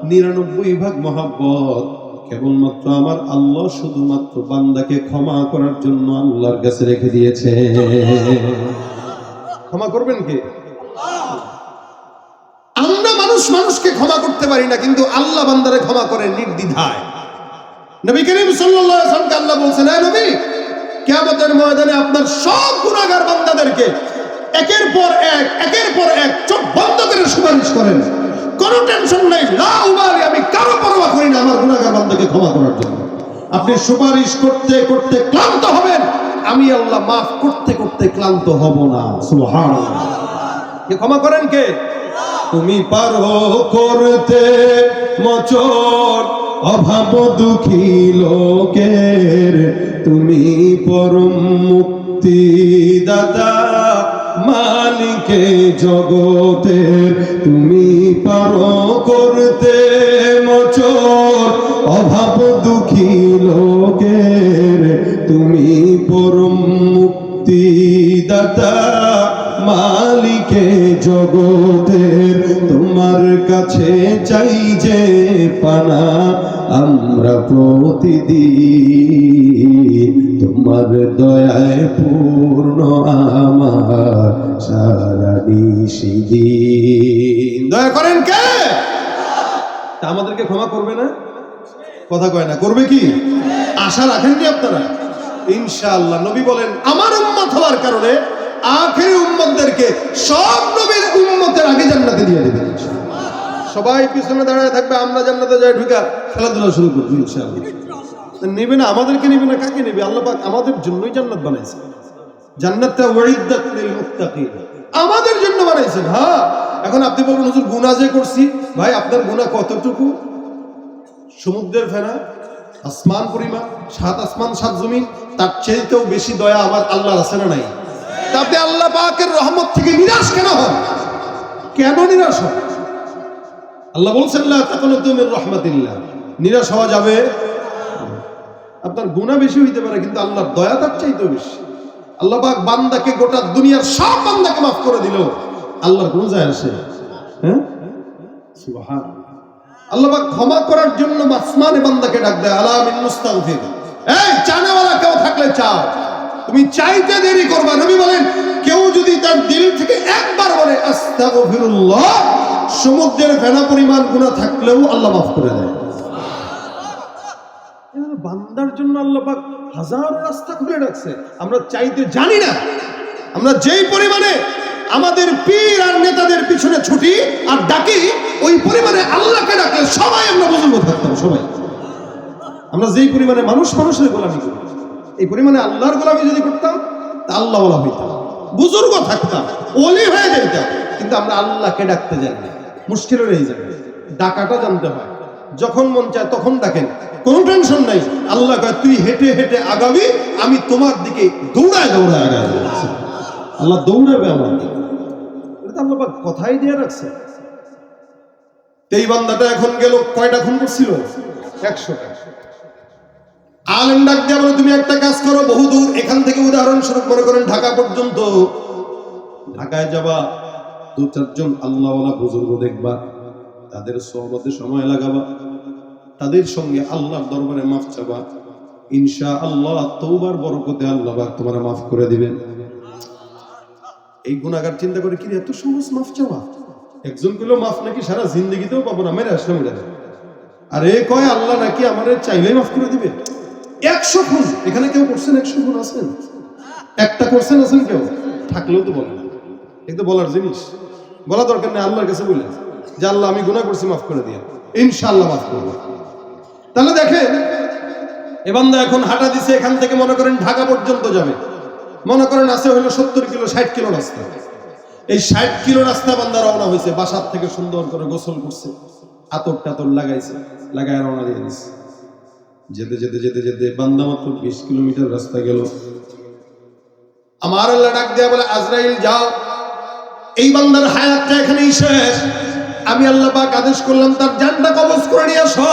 99 ভাগ মহব্বত কেবলমাত্র আমার আল্লাহ শুধুমাত্র বান্দাকে ক্ষমা করার জন্য আল্লাহর কাছে রেখে দিয়েছে। ক্ষমা করবেন কে? আমরা মানুষ মানুষকে ক্ষমা করতে পারি না, কিন্তু আল্লাহ বান্দারে ক্ষমা করেন নির্দ্বিধায়। নবী করিম সাল্লাল্লাহু আলাইহি ওয়াসাল্লামকে আল্লাহ বলছেন, হে নবী, কিয়ামতের ময়দানে আপনার সব গুনাহগার বান্দাদেরকে একের পর এক চোখ বন্ধ করে সুপারিশ করেন, কোনো টেনশন নাই, লা উবালি, আমি কারো পরোয়া করি না আমার গুনাহগার বান্দাকে ক্ষমা করার জন্য। আপনি সুপারিশ করতে করতে ক্লান্ত হবেন, আমি আল্লাহ মাফ করতে করতে ক্লান্ত হব না। সুবহানাল্লাহ। কে ক্ষমা করেন? কে? তুমি পারো করতে মোচন অভাব দুঃখী লোকের, তুমি পরম মুক্তি দাতা মালিকে জগতের, তুমি পারো করতে মোচন অভাব দুঃখী লোকের, তুমি পরম মুক্তি দাতা মালিকে জগতের, তোমার কাছে চাই যে পানা আমরা প্রতিদিন, তোমার দয়ায় পূর্ণ আমার সারা নিশিদিন। দয়া করেন কে? তা আমাদেরকে ক্ষমা করবে না? কথা কয় না, করবে কি? আশা রাখেননি আপনারা? ইনশাআল্লাহ। নবী বলেন, আমার উম্মত হওয়ার কারণে আখেরি উম্মতদেরকে সব নবীর উম্মতের আগে জান্নাতে দিয়ে দেবেন। সবাই পিছনে দাঁড়ায় থাকবে, আমরা জান্নাতে যাই ঢুকা খেলাধুলা শুরু করবো ইনশাআল্লাহ। নেবে না, আমাদেরকে নেবে না, কাকে নেবে? আল্লাহ পাক আমাদের জন্যই জান্নাত বানাইছে। জান্নাতটা ওয়াইদাত লিল মুত্তাকিন, আমাদের জন্য বানাইছেন। হ্যাঁ, এখন আপনি বলবেন হুজুর গুনাহ যে করছি, ভাই আপনার গুনাহ কতটুকু? সমুদ্রের ফেনা, আসমান পরিমাণ, 7 আসমান 7 জমিন, তার চেয়েতেও বেশি দয়া আমার আল্লাহর আছে না নাই? তা আপনি আল্লাহ পাকের রহমত থেকে নিরাশ কেন হন? কেন নিরাশ হন? আল্লাহ বলছেন, লা তাকুনাতু মির রাহমাতিল্লাহ, নিরাশ হওয়া যাবে। আপনার গুনাহ বেশি হইতে পারে, কিন্তু আল্লাহর দয়া তার চাইতেও বেশি। আল্লাহ পাক বান্দাকে, গোটা দুনিয়ার সব বান্দাকে মাফ করে দিল, আল্লাহর কোনো যায় আসে? হ্যাঁ, সুবহানাল্লাহ। আল্লাহ পাক ক্ষমা করার জন্য আসমানে বান্দাকে ডাক দেয়, আলা মিন মুস্তাগফির, এই চানেওয়ালা কেউ থাকলে চাও, তুমি চাইতে দেরি করবা। নবী বলেন, কেউ যদি তার দিল থেকে একবার বলে আস্তাগফিরুল্লাহ, সমুদ্রের ফেনা পরিমাণ গুনাহ থাকলেও আল্লাহ মাফ করে দেয়। বান্দার জন্য আল্লাহ পাক হাজারো রাস্তা খুলে রাখছে, আমরা চাইতে জানি না। আমরা যেই পরিমাণে আমাদের পীর আর নেতাদের পিছনে ছুটি আর ডাকি, ওই পরিমাণে আল্লাহকে ডাকলে সবাই আমরা বুজুর্গ থাকতাম। সবাই আমরা যেই পরিমাণে মানুষের গোলামি করি, এই পরিমাণে আল্লাহর গোলামি যদি করতাম, তা আল্লাহ ওয়ালা হইতাম, বুজুর্গ থাকতাম, ওলি হয়ে যেতাম। কিন্তু আমরা আল্লাহকে ডাকতে জানি না, মুশকিল হয়ে যাবে। ডাকাটা জানতে হয়, যখন মন চায় তখন ডাকেন, কোনো টেনশন নাই। আল্লাহ কয়, তুই হেঁটে হেঁটে আগাবি, আমি তোমার দিকে দৌড়ায় আগাবি। আল্লাহ দৌড়াবে আমার দিকে, এটা আল্লাহ পাক কথাই দিয়ে রাখছে। এই বান্দাটা এখন গেল, কয়টা খুন করছিল? 100টা। আলেম ডাক দিয়ে বলে, তুমি একটা কাজ করো, বহুদূর এখান থেকে, উদাহরণস্বরূপ মনে করেন ঢাকা পর্যন্ত, ঢাকায় যাবা, 2-4 জন আল্লাহওয়ালা বুজুর্গ দেখবা, তাদের সোহবতে সময় লাগাবা, তাদের সঙ্গে আল্লাহর দরবারে মাফ চাবা, ইনশাআল্লাহ তওবার বরকতে আল্লাহ পাক তোমারে মাফ করে দিবেন। এই গুনাহগার চিন্তা করে, কি এত সহজ মাফ চাওয়া? একজন কইলো মাফ নাকি সারা জিন্দেগিতেও পাবো না, মেরে আসলাম এটা। আর এ কয় আল্লাহ নাকি আমারে চাইলেই মাফ করে দিবে। 100 খুন এখানে কেউ করছেন? 100 খুন আছেন? একটা করছেন আছেন কেউ? থাকলেও তো বলেন, এটা বলার জিনিস, বলা দরকার নেই। আল্লাহর কাছে বললেন যে আল্লাহ আমি গুনাহ করছি, মাফ করে দিন, ইনশাআল্লাহ মাফ করবো। তাহলে দেখেন, এ বান্দা এখন হাঁটা দিছে, এখান থেকে মনে করেন ঢাকা পর্যন্ত যাবে, মনে করেন আছে হলো 70 কিলো 60 কিলো রাস্তা। এই 60 কিলো রাস্তা বান্দা রওনা হয়েছে, বাসার থেকে সুন্দর করে গোসল করছে, আতর টাতর লাগাইছে, লাগায় রওনা দিয়ে দিচ্ছে। যেতে যেতে যেতে যেতে বান্দা মাত্র 20 কিলোমিটার রাস্তা গেল, আমার আল্লাহ ডাক দেয়া বলে, আজরাইল যাও, এই বান্দার হায়াতটা এখানেই শেষ, আমি আল্লাহ পাক আদেশ করলাম তার জানটা কবজ করে নিয়ে আসো।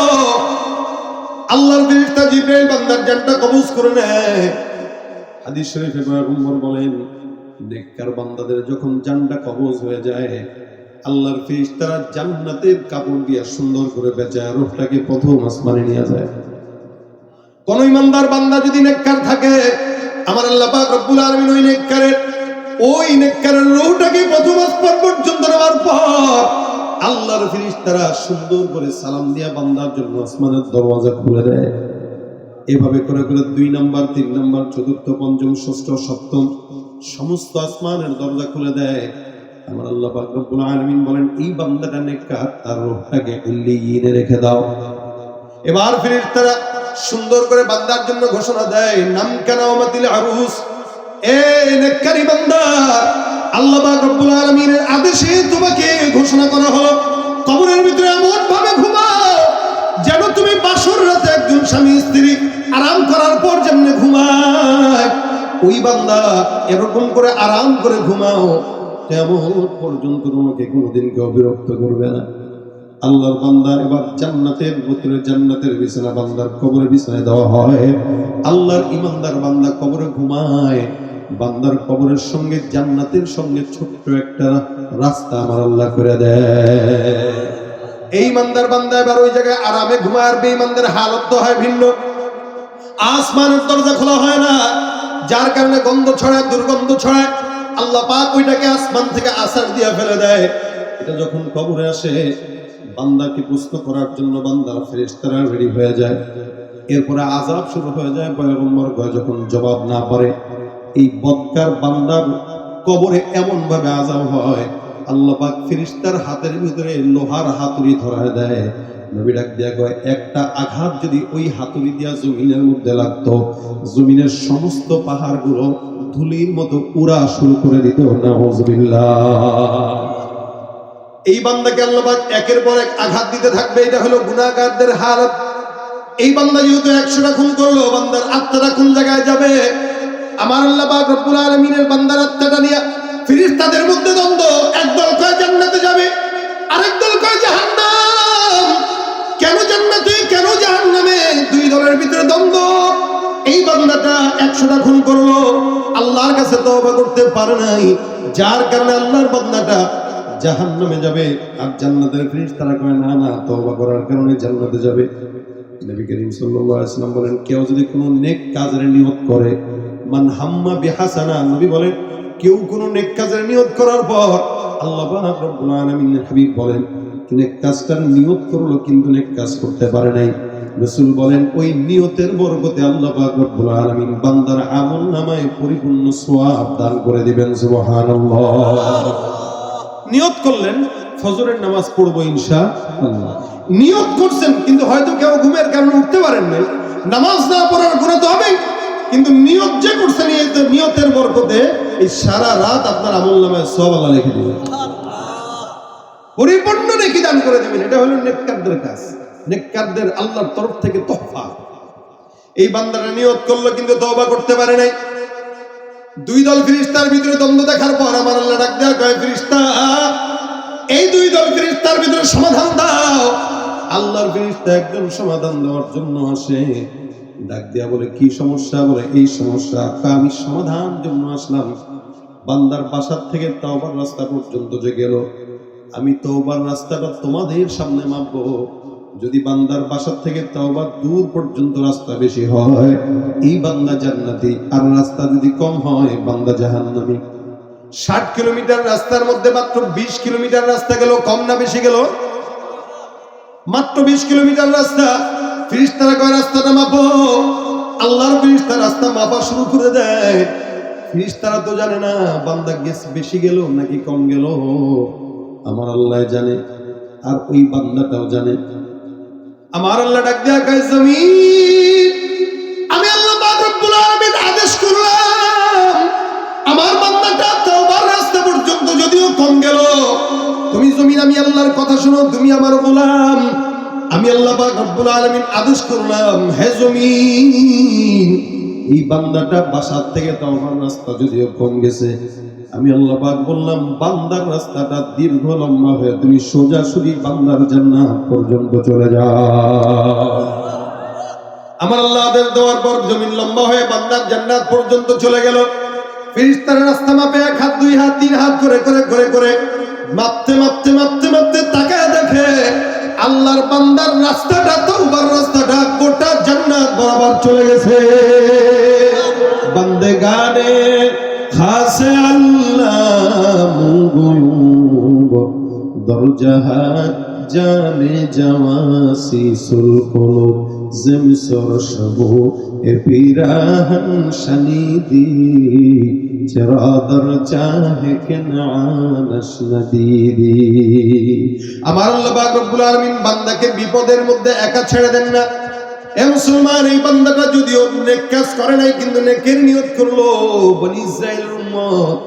আল্লাহর ফেরেশতা জিবরাইল বান্দার জানটা কবজ করে নেয়। হাদিস শরীফে পয়গম্বর বলেন, নেককার বান্দাদের যখন জানটা কবজ হয়ে যায়, আল্লাহর ফেরেশতারা জান্নাতের কাপড় দিয়ে সুন্দর করে বেচায় রূহটাকে প্রথম আসমানে নিয়ে যায়। কোন ইমানদার বান্দা যদি নেককার থাকে, আমার আল্লাহ পাক রব্বুল আলামিন ওই নেককারের রূহটাকে প্রথম আসমান পর্যন্ত নেওয়ার পর আল্লাহর ফেরেশতারা সুন্দর করে সালাম দিয়া বান্দার জন্য আসমানের দরওয়াজা খুলে দেয়। এভাবে করে করে 2 নাম্বার 3 নাম্বার 4র্থ 5ম 6ষ্ঠ 7ম সমস্ত আসমানের দরজা খুলে দেয়। আমার আল্লাহ পাক রব্বুল আলামিন বলেন, এই বান্দাটা নেককার, তার রূহটাকে ইল্লিয়িনে রেখে দাও। এবার ফেরেশতারা সুন্দর করে বান্দার জন্য ঘোষণা দেয়, নাম কানামাতিল আরুস, এ নেককারী বান্দা, আল্লাহ পাক রব্বুল আলামিনের আদেশে তোমাকে ঘোষণা করা হলো, কবরের ভিতরে এমন ভাবে ঘুমাও যেন তুমি বাসর রাতে একজন স্বামী স্ত্রী আরাম করার পর যেমনে ঘুমায়, ওই বান্দা এরকম করে আরাম করে ঘুমাও, তেমন পর্যন্ত তোমাকে কোনোদিন কেউ বিরক্ত করবে না। আল্লাহর বান্দা এবার জান্নাতের ভিতরে জান্নাতের বিছানা বান্দার কবরের বিছানায় দেওয়া হয়। আল্লাহর ইমানদার বান্দা কবরে ঘুমায়, বান্দার কবরের সঙ্গে জান্নাতের সঙ্গে ছোট্ট একটা রাস্তা আমার আল্লাহ করে দেয়। এই ইমানদার বান্দা এবার ওই জায়গায় আরামে ঘুমায়, আর বেঈমানদের হালত তো হয় ভিন্ন। আসমানের দরজা খোলা হয় না, যার কারণে গন্ধ ছড়ায়, দুর্গন্ধ ছড়ায়। আল্লাহ পাক ওইটাকে আসমান থেকে আসার দিয়া ফেলে দেয়। এটা যখন কবরে আসে, বান্দাকে প্রশ্ন করার জন্য বান্দার ফেরেশতারা রেডি হয়ে যায়। এরপরে আযাব শুরু হয়ে যায়। পয়গম্বর যখন জবাব না পারে, এই বদকার বান্দার কবরে এমন ভাবে আযাব হয়, আল্লাহ পাক ফেরেশতার হাতের ভিতরে লোহার হাতুড়ি ধরায় দেয়। নবী ডাক দিয়া কয়, একটা আঘাত যদি ওই হাতুড়ি দিয়া জমিনের মধ্যে লাগতো, জমিনের সমস্ত পাহাড়গুলো ধুলির মতো উড়া শুরু করে দিত। নাউযুবিল্লাহ। এই বান্দাকে আল্লাহ পাক একের পর এক আঘাত দিতে থাকবে। এটা হলো গুনাহগারদের হালত। এই বান্দা যেহেতু 100টা খুন করলো, বান্দার আত্মাটা কোন জায়গায় যাবে? আমার আল্লাহ পাক রব্বুল আলামিনের বান্দার আত্মাটা নিয়ে ফেরেশতাদের মধ্যে দ্বন্দ্ব। একদল কয় জান্নাতে যাবে, আরেক দল কয় জাহান্নাম। কেন জান্নাতে, কেন জাহান্নামে? 2 দলের ভিতরে দ্বন্দ্ব। এই বান্দাটা 100টা খুন করলো, আল্লাহর কাছে তওবা করতে পারে নাই, যার কারণে আল্লাহর বান্দাটা জাহান্নামে যাবে। আর জান্নাতের ফেরেশতারা কয় না না, তওবা করার কারণে জান্নাতে যাবে। নবী করিম সাল্লাল্লাহু আলাইহি ওয়াসাল্লাম বলেন, কেউ যদি কোনো নেক কাজের নিয়ত করে, মান হাম্মা বিহাসানা, নবী বলেন কেউ কোনো নেক কাজের নিয়ত করার পর আল্লাহ পাক রব্বুল আলামিনের হাবিব বলেন, নেক কাজটার নিয়ত করলো কিন্তু নেক কাজ করতে পারে নাই। রাসূল বলেন, ওই নিয়তের বরকতে আল্লাহ পাক রব্বুল আলামিন বান্দার আমলনামায় পরিপূর্ণ সওয়াব দান করে দিবেন। সুবহানাল্লাহ। নিয়ত করলেন ফজরের নামাজ পড়বো ইনশাআল্লাহ, নিয়ত করছেন, কিন্তু হয়তো কেউ ঘুমের কারণে উঠতে পারেন না, নামাজ না পড়ার গুনাহ তো হবেই, কিন্তু নিয়ত যে করছেন, এই নিয়তের বরকতে এই সারা রাত আপনার আমলনামায় সওয়াব আল্লাহ লিখে দিবেন, পরিপূর্ণ নেকি দান করে দিবেন। এটা হলো নেককারদের কাজ, নেককারদের আল্লাহর তরফ থেকে তোহফা। এই বান্দারা নিয়ত করলো কিন্তু তওবা করতে পারে নাই। 2 দল ফেরেশতার ভিতরে দ্বন্দ্ব দেখার পর আমার আল্লাহ ডাক দেয়া কয়, ফেরেশতা, এই 2 দল ফেরেশতার ভিতরে সমাধান দাও। আল্লাহর ফেরেশতা একজন সমাধান দেওয়ার জন্য আসে, ডাক দেয়া বলে, কি সমস্যা? বলে, এই সমস্যা। আমি সমাধান জন্য আসলাম। বান্দার বাসার থেকে তওবার রাস্তা পর্যন্ত যে গেল, আমি তওবার রাস্তাটা তোমাদের সামনে মাপবো। যদি বান্দার বাসার থেকে তওবা দূর পর্যন্ত রাস্তা বেশি হয়, এই বান্দা জান্নাতি, আর রাস্তা যদি কম হয়, বান্দা জাহান্নামী। 60 কিলোমিটার রাস্তার মধ্যে মাত্র 20 কিলোমিটার রাস্তা গেল, কম না বেশি গেল? মাত্র 20 কিলোমিটার রাস্তা। ফেরেশতারা কয়, রাস্তাটা মাপো। আল্লাহর ফেরেশতা রাস্তা মাপা শুরু করে দেয়। ফেরেশতারা তো জানে না বান্দা বেশি গেল নাকি কম গেল, আমার আল্লাহ জানে, আর ওই বান্দাটাও জানে। আমার আল্লাহ ডাক দেয়া কয়, জমিন, আমি আল্লাহ পাক রব্বুল আলামিন আদেশ করলাম, আমার বান্দাটা তওবার রাস্তা পর্যন্ত যদিও কম গেল, তুমি জমিন আমি আল্লাহর কথা শোনো, তুমি আমার গোলাম। আমি আল্লাহ পাক রব্বুল আলামিন আদেশ করলাম, হে জমিন, এই বান্দাটা বাসার থেকে তওবার রাস্তা যদিও কম গেছে, আমি আল্লাহ পাক বললাম, বান্দার রাস্তাটা দীর্ঘ লম্বা হয়ে তুমি সোজাসুজি বান্দার জান্নাত পর্যন্ত চলে যাও। আমার আল্লাহ আদেশ দেওয়ার পর জমিন লম্বা হয়ে বান্দার জান্নাত পর্যন্ত চলে গেল। ফেরেশতারা রাস্তা মাপে 1 হাত 2 হাত 3 হাত করে করে করে করে মাপতে মাপতে মাপতে মাপতে তাকায় দেখে আল্লাহর বান্দার রাস্তাটা, তওবার রাস্তাটা গোটা জান্নাত বরাবর চলে গেছে। বান্দেগানে খাসে আল্লাহ মুগুয়ুব দরজাহা জানে জাওয়াসিসুল কুলুব জিমসর শবু এ পিরাহন শনিদি চরাদর চাহে কেনানস নদীদি। আমার আল্লাহ পাক রব্বুল আলামিন বান্দাকে বিপদের মধ্যে একা ছেড়ে দেন না। এ মুসলমান, এই বান্দাটা যদিও নেক কাজ করে নাই, কিন্তু নেকের নিয়ত করলো। বনি ইসরাইলের উম্মত,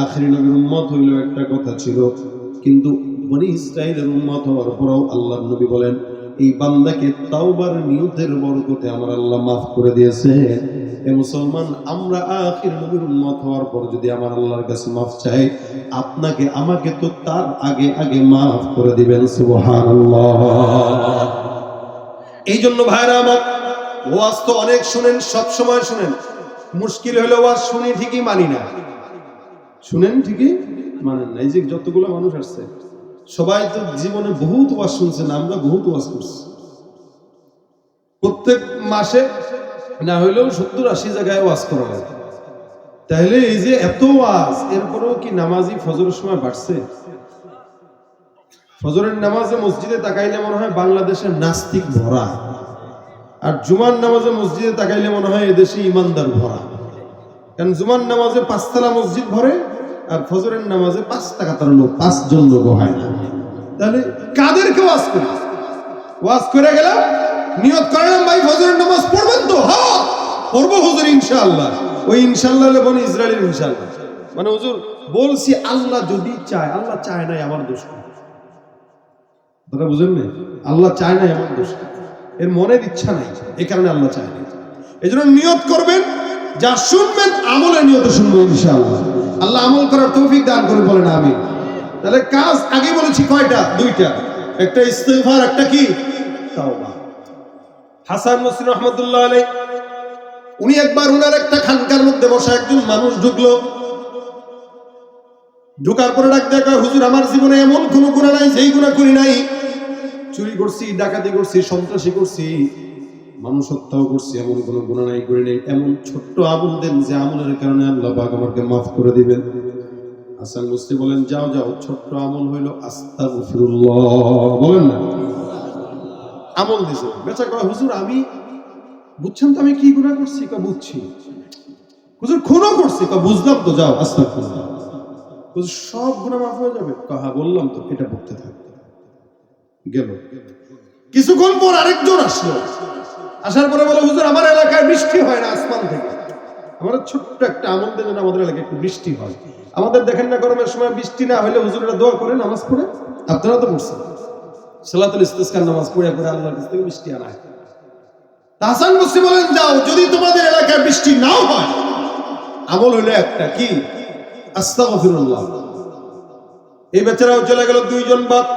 আখিরি নবীর উম্মত হইলো একটা কথা ছিল, কিন্তু বনি ইসরাইলের উম্মত হওয়ার পরেও আল্লাহর নবী বলেন এই বান্দাকে তাওবার নিয়তের বরকতে আমার আল্লাহ মাফ করে দিয়েছে। এ মুসলমান, আমরা আখির নবীর উম্মত হওয়ার পর যদি আমার আল্লাহর কাছে মাফ চাই, আপনাকে আমাকে তো তার আগে আগে মাফ করে দিবেন। সুবহানাল্লাহ। এই জন্য ভাইরা আমার, ওয়াজ তো অনেক শুনেন, সব সময় শুনেন, মুশকিল হলো ওয়াজ শুনি ঠিকই মানি না। শুনেন ঠিকই মানেন না। এই যে যতগুলো মানুষ আসছে সবাই তো জীবনে বহুত ওয়াজ শুনছেন, আমরা বহুত ওয়াজ করছি। প্রত্যেক মাসে না হইলেও 70-80 জায়গায় ওয়াজ করা হয়। তাহলে এই যে এত ওয়াজ, এরপরেও কি নামাজি ফজরের সময় বাড়ছে? ফজরের নামাজে মসজিদে তাকাইলে মনে হয় বাংলাদেশের নাস্তিক ভরা, আর জুমার নামাজে মসজিদে তাকাইলে মনে হয় এদেশে ইমানদার ভরা। কারণ জুমার নামাজে 5 তলা মসজিদ ভরে, আর ফজরের নামাজে 5 টাকার লোক, 5 জন লোক হয় না। তাহলে কাদেরকে ওয়াজ করি? ওয়াজ করে গেলাম, নিয়ত করলাম ভাই ফজরের নামাজ পড়বেন তো? হ্যাঁ পড়বো হুজুর ইনশাআল্লাহ। ওই ইনশাআল্লাহ হলো বনি ইসরাইলের ইনশাআল্লাহ। মানে হুজুর বলছি আল্লাহ যদি চায়, আল্লাহ চায় নাই আমার দোষ কি? দাদা বুঝেন না, আল্লাহ চায় নাই আমার দোষ কি? এর মনের ইচ্ছা নাই, এই কারণে আল্লাহ চায় না। এই জন্য নিয়ত করবেন, যা শুনবেন আমলের নিয়তে শুনবেন ইনশাআল্লাহ। আল্লাহ আমল করার তৌফিক দান করুন, বলেন আমিন। তাহলে কাজ আগে বলেছি কয়টা? 2টা। একটা ইস্তিগফার, একটা কি? তাওবা। হাসান বসরি রাহমাতুল্লাহ আলাইহি, উনি একবার উনার একটা খানকার মধ্যে বসা একজন মানুষ ঢুকলো। ঢোকার পরে ডাক দেয়া কয়, হুজুর আমার জীবনে এমন কোনো গুনাহ নাই যেই গুনাহ করি নাই। চুরি করছি, ডাকাতি করছি, সন্ত্রাসী করছি, মানুষ হত্যাও করছি, এমন কোনো গুনাহ নাই করি নাই। এমন ছোট্ট আমল দেন যে আমলের কারণে আল্লাহ পাক আমাকে মাফ করে দিবেন। হাসান বসরি বলেন, যাও যাও, ছোট্ট আমল হইলো আস্তাগফিরুল্লাহ। বলেন না, আমল দিছে। বেচা কয়, হুজুর আমি বুঝছেন তো আমি কি গুনাহ করছি? কয় বুঝছি। হুজুর খুনও করছি? কয় বুঝলাম তো, যাও আস্তাগফিরুল্লাহ। হুজুর সব গুনাহ মাফ হয়ে যাবে? কয় হ্যাঁ বললাম তো, এটা পড়তে থাকতে। গেল। কিছুক্ষণ পর আরেকজন আসলো। আসার পরে বলে, হুজুর আমার এলাকায় বৃষ্টি হয় না আসমান থেকে, আমার ছোট্ট একটা আমল দেন, আমাদের এলাকায় একটু বৃষ্টি হয়। আমাদের দেখেন না গরমের সময় বৃষ্টি না হলে হুজুরেরা দোয়া করে নামাজ পড়ে, আপনারা তো পড়ছেন সালাতুল ইস্তিসকার নামাজ পড়ে পড়ে আল্লাহর কাছ থেকে বৃষ্টি আনায়। হাসান বসরি বলেন, যাও যদি তোমাদের এলাকায় বৃষ্টি নাও হয়, আমল হলো একটা, কি? আস্তাগফিরুল্লাহ। এই বেচারাও চলে গেল। 2 জন বাদ।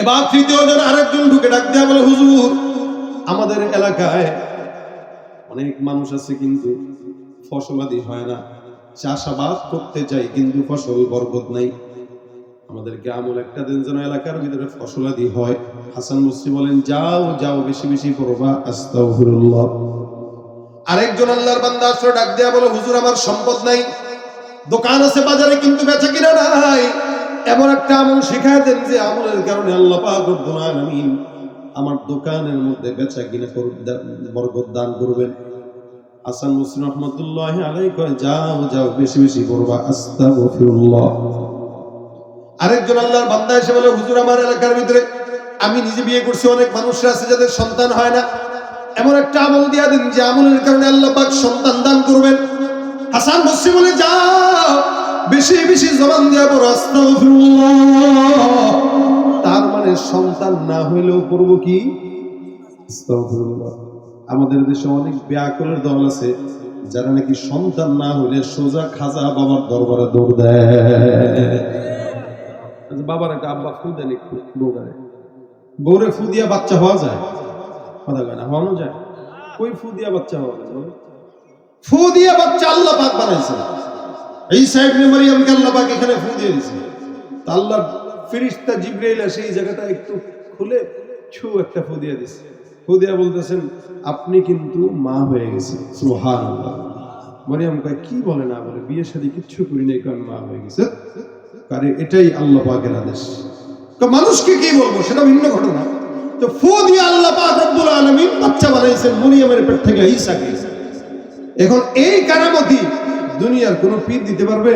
এবার 3য় জন আরেকজন ঢুকে ডাক দেয়া বলে, হুজুর আমাদের এলাকায় অনেক মানুষ আছে কিন্তু ফসলাদি হয় না, চাষাবাদ করতে চাই কিন্তু ফসল বরকত নাই, আমাদেরকে আমল একটা দেন যেন এলাকার ভিতরে ফসলাদি হয়। হাসান বসরি বলেন, যাও যাও, বেশি বেশি পড়বা আস্তাগফিরুল্লাহ। আরেকজন আল্লাহর বান্দা আসলে ডাক দেয়া বলে, হুজুর আমার সম্পদ নাই, দোকান আছে বাজারে কিন্তু বেচা কিনা নাই, এমন একটা আমল শিখায় দেন যে আমলের কারণে আল্লাহ পাক রব্বুল আলামিন আমার দোকানের মধ্যে বেচা কিনা বরকত দান করবেন। হাসান বসরি রাহমাতুল্লাহি আলাইহি কয়, যাও যাও, বেশি বেশি পড়বা আস্তাগফিরুল্লাহ। আরেকজন আল্লাহর বান্দা এসে বলে, হুজুর আমার এলাকার ভিতরে আমি নিজে বিয়ে করছি, অনেক মানুষরা আছে যাদের সন্তান হয় না, এমন একটা আমল দিয়া দেন যে আমলের কারণে আল্লাহ পাক সন্তান দান করবেন। হাসান বসরি বলে, যাও বেশি বেশি জবান দিয়া পড়ো আস্তাগফিরুল্লাহ। তার মানে সন্তান না হইলেও পড়বো কি? আস্তাগফিরুল্লাহ। আমাদের দেশে অনেক ব্যাকরণের দল আছে যারা নাকি সন্তান না হইলে সোজা খাজা বাবার দরবারে দৌড় দেয়। বাবার একটা আব্বা ফু দেন, একটু বউরে বউরে ফু দিয়া বাচ্চা হওয়া যায়? কথা কয় না, হওয়ানো যায়? কই ফু দিয়া বাচ্চা হওয়া যায়? ফু দিয়া বাচ্চা আল্লাহ পাক বানাইছে। ঈসা ইবনে মারইয়ামকে আল্লাহ পাক এখানে ফু দিয়ে দিয়েছে। তা আল্লাহ ফেরেশতা জিবরাইল সেই জায়গাটা একটু খুলে ছু একটা ফু দিয়ে দিয়েছে। ফু দিয়া বলতেছেন, আপনি কিন্তু মা হয়ে গেছেন। সুবহানাল্লাহ। মারইয়াম কয়, কি বলে না বলে, বিয়ে শাদী কিচ্ছু করি নাই, আমি মা হয়ে গেছে। আরে এটাই আল্লাহ পাকের আদেশ। তো মানুষকে কি বলবো সেটা ভিন্ন ঘটনা। তো ফু দিয়ে আল্লাহ পাক রব্বুল আলামিন বাচ্চা বানাইছেন মরিয়মের পেট থেকে ঈসাকে। এখন এই কারামতি দুনিয়ার কোন পীর দিতে পারবে?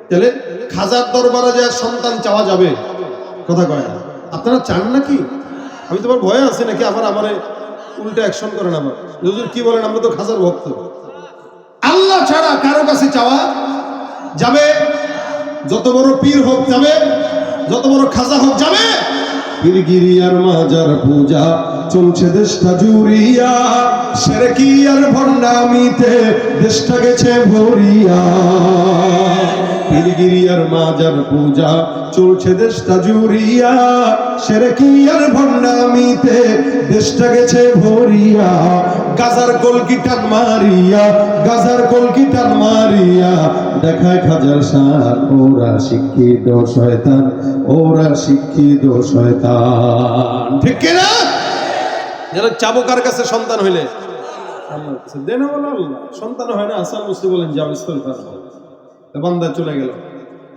তাহলে খাজার দরবারে যায় সন্তান চাওয়া যাবে? কথা কয় না। আপনারা চান নাকি? আমি তোমার ভয়ে আছি নাকি আবার আমারে উল্টা অ্যাকশন করেন আবার? হুজুর কি বলেন, আমরা তো খাজার ভক্ত। আল্লাহ ছাড়া কারো কাছে চাওয়া যাবে? যত বড় পীর হোক যাবে, যত বড় খাজা হোক যাবে। পীরগিরি আর মাজার পূজা চলছে দেশটা জুড়িয়া, সেরেকি আর ভণ্ডামিতে দেশটা গেছে ভরিয়া। পীরগিরি আর মাজার পূজা চলছে দেশটা জুড়িয়া, সেরেকি আর ভণ্ডামিতে দেশটা গেছে ভরিয়া। গাজার কলকি টান মারিয়া, গাজার কলকি টান মারিয়া দেখায় খাজার সার। ওরা শিক্ষিত শয়তান, ওরা শিক্ষিত শয়তান। ঠিক কিনা? যারা চাবো কার কাছে সন্তান হইলে আল্লাহর কাছে দেন, বলো আল্লাহ। সন্তান হয় না, হাসান মুসলিম বলেন যাও ইস্তেগফার করো। বান্দা চলে গেল,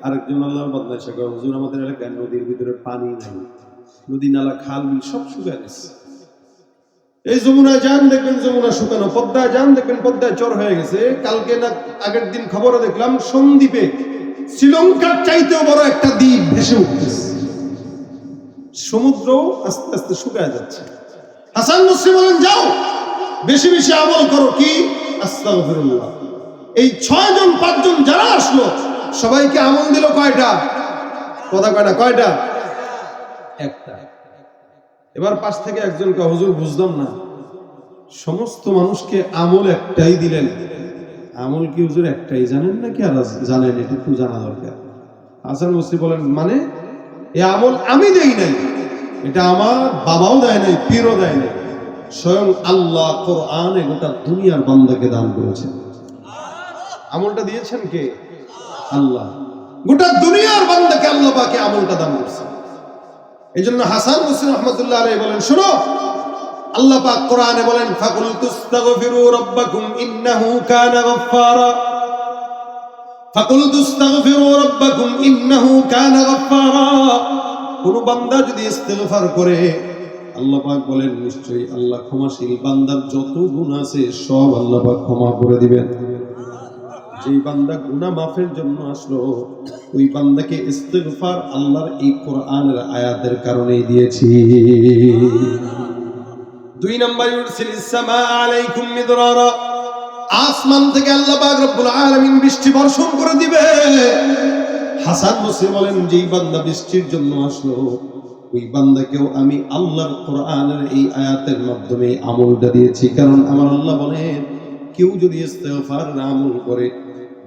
আরেকজন আল্লাহর বান্দা এসে কয় হুজুর আমাদের এলাকায় নদীর ভিতরে পানি নাই, নদী নালা খাল বিল সব শুকিয়ে গেছে। এই যমুনায় যান দেখবেন যমুনা শুকানো, পদ্মায় যান দেখবেন পদ্মায় চর হয়ে গেছে। কালকে না আগের দিন খবরে দেখলাম সন্দ্বীপে শ্রীলঙ্কার চাইতেও বড় একটা দ্বীপ ভেসে উঠতেছে। সমুদ্র আস্তে আস্তে শুকায় যাচ্ছে। হাসান মুসলিম বলেন যাও বেশি বেশি আমল করো। কি? আস্তাগফিরুল্লাহ। এই 6 জন 5 জন যারা আসলো সবাইকে আমল দিল কয়টা? কথা কয় না, কয়টা? একটা। এবার পাশ থেকে একজন কয় হুজুর বুঝলাম না, সমস্ত মানুষকে আমল একটাই দিলেন, আমল কি হুজুর একটাই জানেন নাকি আর জানেন? এটা একটু জানা দরকার। হাসান মুসলিম বলেন মানে এই আমল আমি দেই নাই, এটা আমার বাবাও দেয় নাই, পীরও দেয় নাই, স্বয়ং আল্লাহ কোরআনে গোটা দুনিয়ার বান্দাকে দান করেছেন। আমলটা দিয়েছেন কে? আল্লাহ। গোটা দুনিয়ার বান্দাকে আল্লাহ পাকে আমলটা দান করেছেন। এই জন্য হাসান মুসলিম রহমতুল্লাহ আলাইহি বলেন শোনো, আল্লাহ পাক কোরআনে বলেন ফাকুল তুস্তাগফিরু রাব্বাকুম ইন্নাহু কানা গাফফারা। ফাকুল তুস্তাগফিরু রাব্বাকুম ইন্নাহু কানা গাফফারা। কোন বান্দা যদি ইস্তেগফার করে আল্লাহ পাক বলেন নিশ্চয়ই আল্লাহ ক্ষমাশীল, বান্দার যত গুনাহ আছে সব আল্লাহ পাক ক্ষমা করে দিবেন। যেই বান্দা গুনাহ মাফের জন্য আসলো ওই বান্দাকে ইস্তেগফার আল্লাহর এই কোরআনের আয়াতের কারণেই দিয়েছি। 2 নম্বর ইউরসিলিস সামা আলাইকুম মিদরারা। আসমান থেকে আল্লাহ পাক রব্বুল আলামিন বৃষ্টি বর্ষণ করে দিবে। হাসান মুসলিম বলেন যেই বান্দা বৃষ্টির জন্য আসলো ওই বান্দাকেও আমি আল্লাহর কোরআনের এই আয়াতের মাধ্যমে আমলটা দিয়েছি। কারণ আমার আল্লাহ বলেন কেউ যদি ইস্তেগফার আমল করে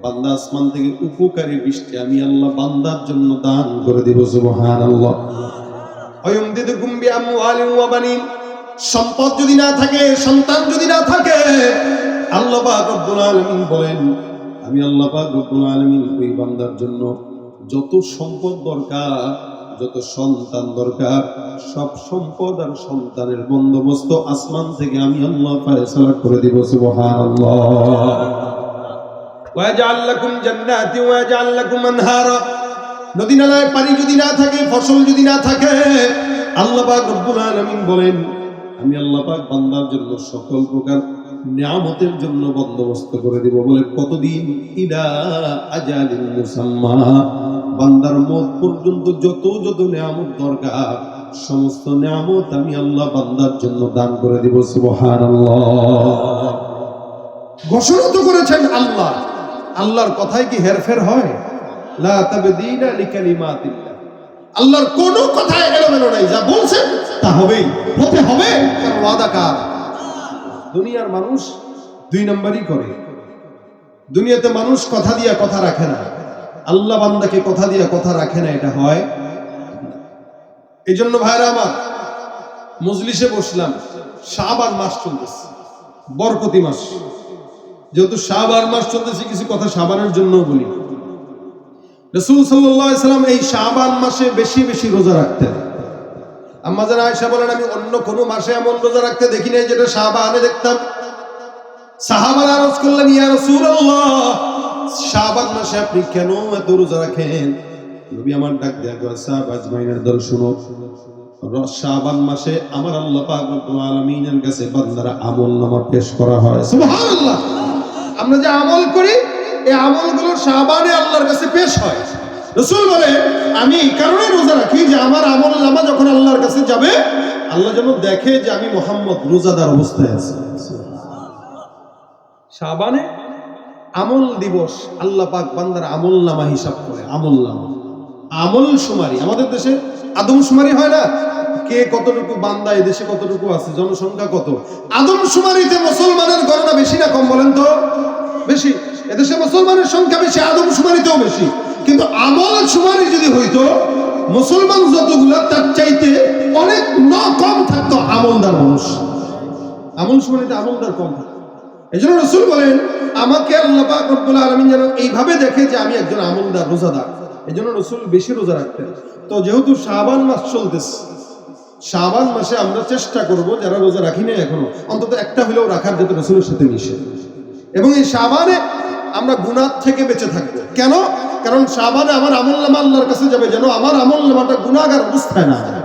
বান্দা আসমান থেকে উপকারী বৃষ্টি আমি আল্লাহ বান্দার জন্য দান করে দেব। সুবহানাল্লাহ। আয়ুমদিদুকুম বিআমওয়ালিন ওয়া বানিন। সম্পদ যদি না থাকে, সন্তান যদি না থাকে, আল্লাহ পাক রব্বুল আলামিন বলেন আমি আল্লাহ পাক রব্বুল আলামিন ওই বান্দার জন্য যত সম্পদ দরকার, যত সন্তান দরকার, সব সম্পদ আর সন্তানের বন্দোবস্ত আসমান থেকে আমি আল্লাহ ফয়সালা করে দেব। সুবহানাল্লাহ। ওয়াজআল লাকুম জান্নাতি ওয়াজআল লাকুম আনহারা। নদী নালায় পানি যদি না থাকে, ফসল যদি না থাকে, আল্লাহ পাক রব্বুল আলামিন বলেন আমি আল্লাহ পাক বান্দার জন্য সকল প্রকার নিয়ামতের জন্য বন্দোবস্ত করে দিব। বলে কতদিন? ইলা আজালিন মুসাম্মা। বান্দার মওত পর্যন্ত যত যত নিয়ামত দরকার সমস্ত নিয়ামত আমি আল্লাহ বান্দার জন্য দান করে দিব। সুবহানাল্লাহ। ঘোষণা তো করেছেন আল্লাহ। আল্লাহর কথায় কি হেরফের হয়? লা তাবদীলা লিকালিমাতিল্লাহ। আল্লাহর কোন কথায় এলোমেলো নাই, যা বলছেন তা হবেই, হতে হবে, কারণ ওয়াদা কার? দুনিয়ার মানুষ 2 নম্বরই করে। দুনিয়াতে মানুষ কথা দিয়া কথা রাখে না, আল্লাহ বান্দাকে কথা দিয়া কথা রাখে না, এটা হয়। এই জন্য ভাইরা আমার মজলিসে বসলাম, শাবান মাস চলতেছে, বরকতি মাস। যেহেতু শাবান মাস চলতেছে কিছু কথা শাবানের জন্য বলি। রাসূল সাল্লাল্লাহু আলাইহি সাল্লাম এই শাবান মাসে বেশি বেশি রোজা রাখতেন। আম্মা জান আয়েশা বলেন আমি অন্য কোন মাসে এমন রোজা রাখতে দেখি নাই যেটা শাবানে দেখতাম। সাহাবারা আরজ করলেন ইয়া রাসূলুল্লাহ শাবান মাসে আপনি কেন এত রোজা রাখেন? নবী আমার ডাক দেয়া সাহাবা আজমাইনের দল শুনো, শাবান মাসে আমার আল্লাহ পাক রব্বুল আলামিনের কাছে বান্দারা আমলনামা পেশ করা হয়। সুবহানাল্লাহ। আমরা যে আমল করি এই আমলগুলো শাবানে আল্লাহর কাছে পেশ হয়। রাসূল বলে আমি এই কারণে রোজা রাখি যে আমার আমলনামা যখন আল্লাহর কাছে যাবে আল্লাহ যেন দেখে যে আমি মুহাম্মদ রোজাদার অবস্থায় আছি। শাবানে আমল দিবস আল্লাহ পাক বান্দার আমলনামা হিসাব করে। আমলনামা, আমল শুমারি। আমাদের দেশে আদমশুমারি হয় না, কে কতটুকু বান্দা, এই দেশে কতটুকু আছে, জনসংখ্যা কত। আদমশুমারিতে মুসলমানের গণনা বেশি না কম বলেন তো? বেশি। এদেশে মুসলমানের সংখ্যা বেশি, আদমশুমারিতেও বেশি। কিন্তু আমল শুমারি যদি হইতো মুসলমান যতগুলা তার চাইতে অনেক কম থাকতো আমলদার মানুষ। আমল শুমারিতে আমলদার কম থাকতো। এই জন্য রাসূল বলেন আমাকে আল্লাহ পাক রব্বুল আলামিন যেন এইভাবে দেখে যে আমি একজন আমলদার, রোজাদার। এই জন্য রাসূল বেশি রোজা রাখতেন। তো যেহেতু শাবান মাস চলতেছে, শাবান মাসে আমরা চেষ্টা করব যারা রোজা রাখি না এখনো অন্তত একটা হলেও রাখার, যাতে রাসূলের সাথে মিশে। এবং এই শাবানে আমরা গুনাহ থেকে বেঁচে থাকবো। কেন? কারণ শাবানে আমার আমলনামা আল্লাহর কাছে যাবে, যেন আমার আমলনামাটা গুনাহগার অবস্থায় না যায়।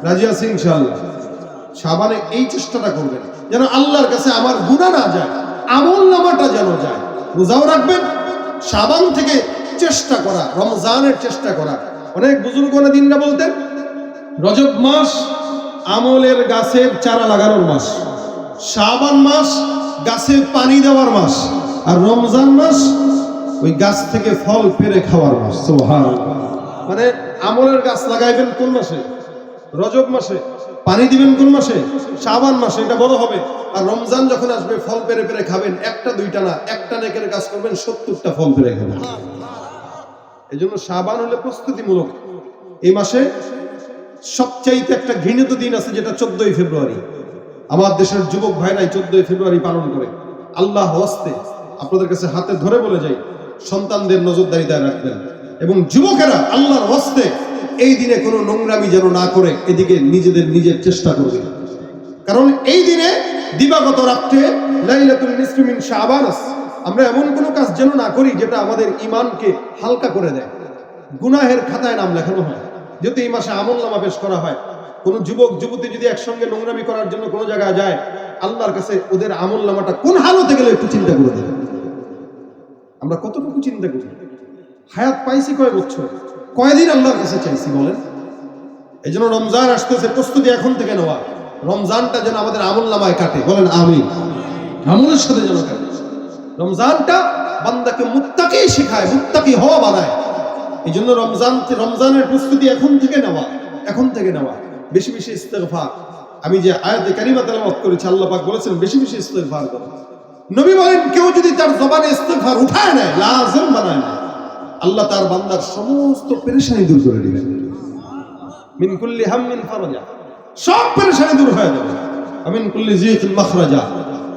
রাজি আছি ইনশাআল্লাহ? শাবানে এই চেষ্টাটা করবেন যেন আল্লাহর কাছে আমার গুনাহ না যায়, আমলনামাটা যেন যায়। রোজাও রাখবেন, শাবান থেকে চেষ্টা করা, রমজানের চেষ্টা করা। অনেক বুজুর্গরা দিনটা বলতেন রজব মাস আমলের গাছের চারা লাগানোর মাস, শাবান মাস গাছে পানি দেওয়ার মাস, আর রমজান মাস ওই গাছ থেকে ফল পেড়ে খাওয়ার মাস। সুবহানাল্লাহ। মানে আমলের গাছ লাগাইবেন কোন মাসে? রজব মাসে। পানি দিবেন কোন মাসে? শাবান মাসে। এটা বড় হবে। আর রমজান যখন আসবে ফল পেড়ে পেড়ে খাবেন, একটা দুইটা না, একটা নেকের কাজ করবেন 70টা ফল পেড়ে খাবেন। এই জন্য শাবান হলে প্রস্তুতিমূলক। এই মাসে সবচাইতে একটা ঘৃণিত দিন আছে, যেটা 14ই ফেব্রুয়ারি। আমার দেশের যুবক ভাইরাই 14ই ফেব্রুয়ারি পালন করে। আল্লাহ হস্তে আপনাদের কাছে হাতে ধরে বলে যাই, সন্তানদের নজরদারিতে রাখবেন এবং যুবকেরা আল্লাহর হস্তে এই দিনে কোনো নোংরামি যেন না করে, এদিকে নিজের চেষ্টা করবে। কারণ এই দিনে দিবাগত রাত্রে লাইলাতুল নিসফি মিন শাবান, আমরা এমন কোনো কাজ যেন না করি যেটা আমাদের ঈমানকে হালকা করে দেয়, গুনাহের খাতায় নাম লেখানো হয়। যেহেতু এই মাসে আমলনামা পেশ করা হয়, কোন যুবক যুবতী যদি একসঙ্গে নোংরামি করার জন্য কোনো জায়গায় যায়, আল্লাহর কাছে ওদের আমলনামাটা কোন হালতে গেলে একটু চিন্তা করে দেয়। আমরা কতটুকু চিন্তা করি? হায়াত পাইছি কয় বছর, কয়দিন আল্লাহর কাছে চাইছি বলেন? এই জন্য রমজান আসতেছে, প্রস্তুতি এখন থেকে নেওয়া। রমজানটা যেন আমাদের আমলনামায় কাটে, বলেন আমিন। আমলের সাথে যেন কাটে। রমজানটা বান্দাকে মুত্তাকি শেখায়, মুত্তাকি হওয়া বানায়। এই জন্য রমজানের প্রস্তুতি এখন থেকে নেওয়া। বেশি বেশি ইস্তেগফার। আমি যে আয়াতে কারিমা তেলাওয়াত করেছি, আল্লাহ পাক বলেছেন বেশি বেশি ইস্তেগফার করো। নবী বলেন কেউ যদি তার জবানে ইস্তেগফার উঠায় নেয়, লাজিম বানায় না, আল্লাহ তার বান্দার সমস্ত পেরেশানি দূর করে দিবেন। মিন কুল্লি হাম্মিন ফারাজা, সব পেরেশানি দূর হয়ে যাবে। মিন কুল্লি যিকিন মাখরাজা,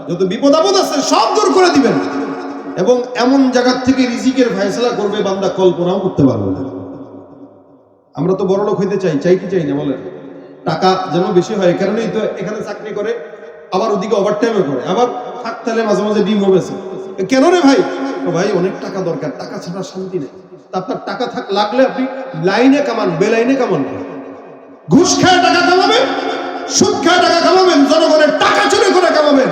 যত বিপদ আপদ আছে সব দূর করে দিবেন। এবং এমন জায়গা থেকে রিজিকের ফয়সালা করবে বান্দা কল্পনাও করতে পারবে না। আমরা তো বড়লোক হইতে চাই কি চাই না বলেন? টাকা যেন বেশি হয়, কারণেই তো এখানে চাকরি করে, আবার ওদিকে ওভারটাইমও করে, আবার থাকতালে মাঝে মাঝে ডিম হবেছে। কেন রে ভাই? ভাই অনেক টাকা দরকার, টাকা ছাড়া শান্তি নেই। তা আপনার টাকা লাগলে আপনি লাইনে কামান, বেলাইনে কামান। ঘুষ খায় টাকা কামাবেন, সুদ খায় টাকা কামাবেন, জনগণের টাকা চুরি করে কামাবেন।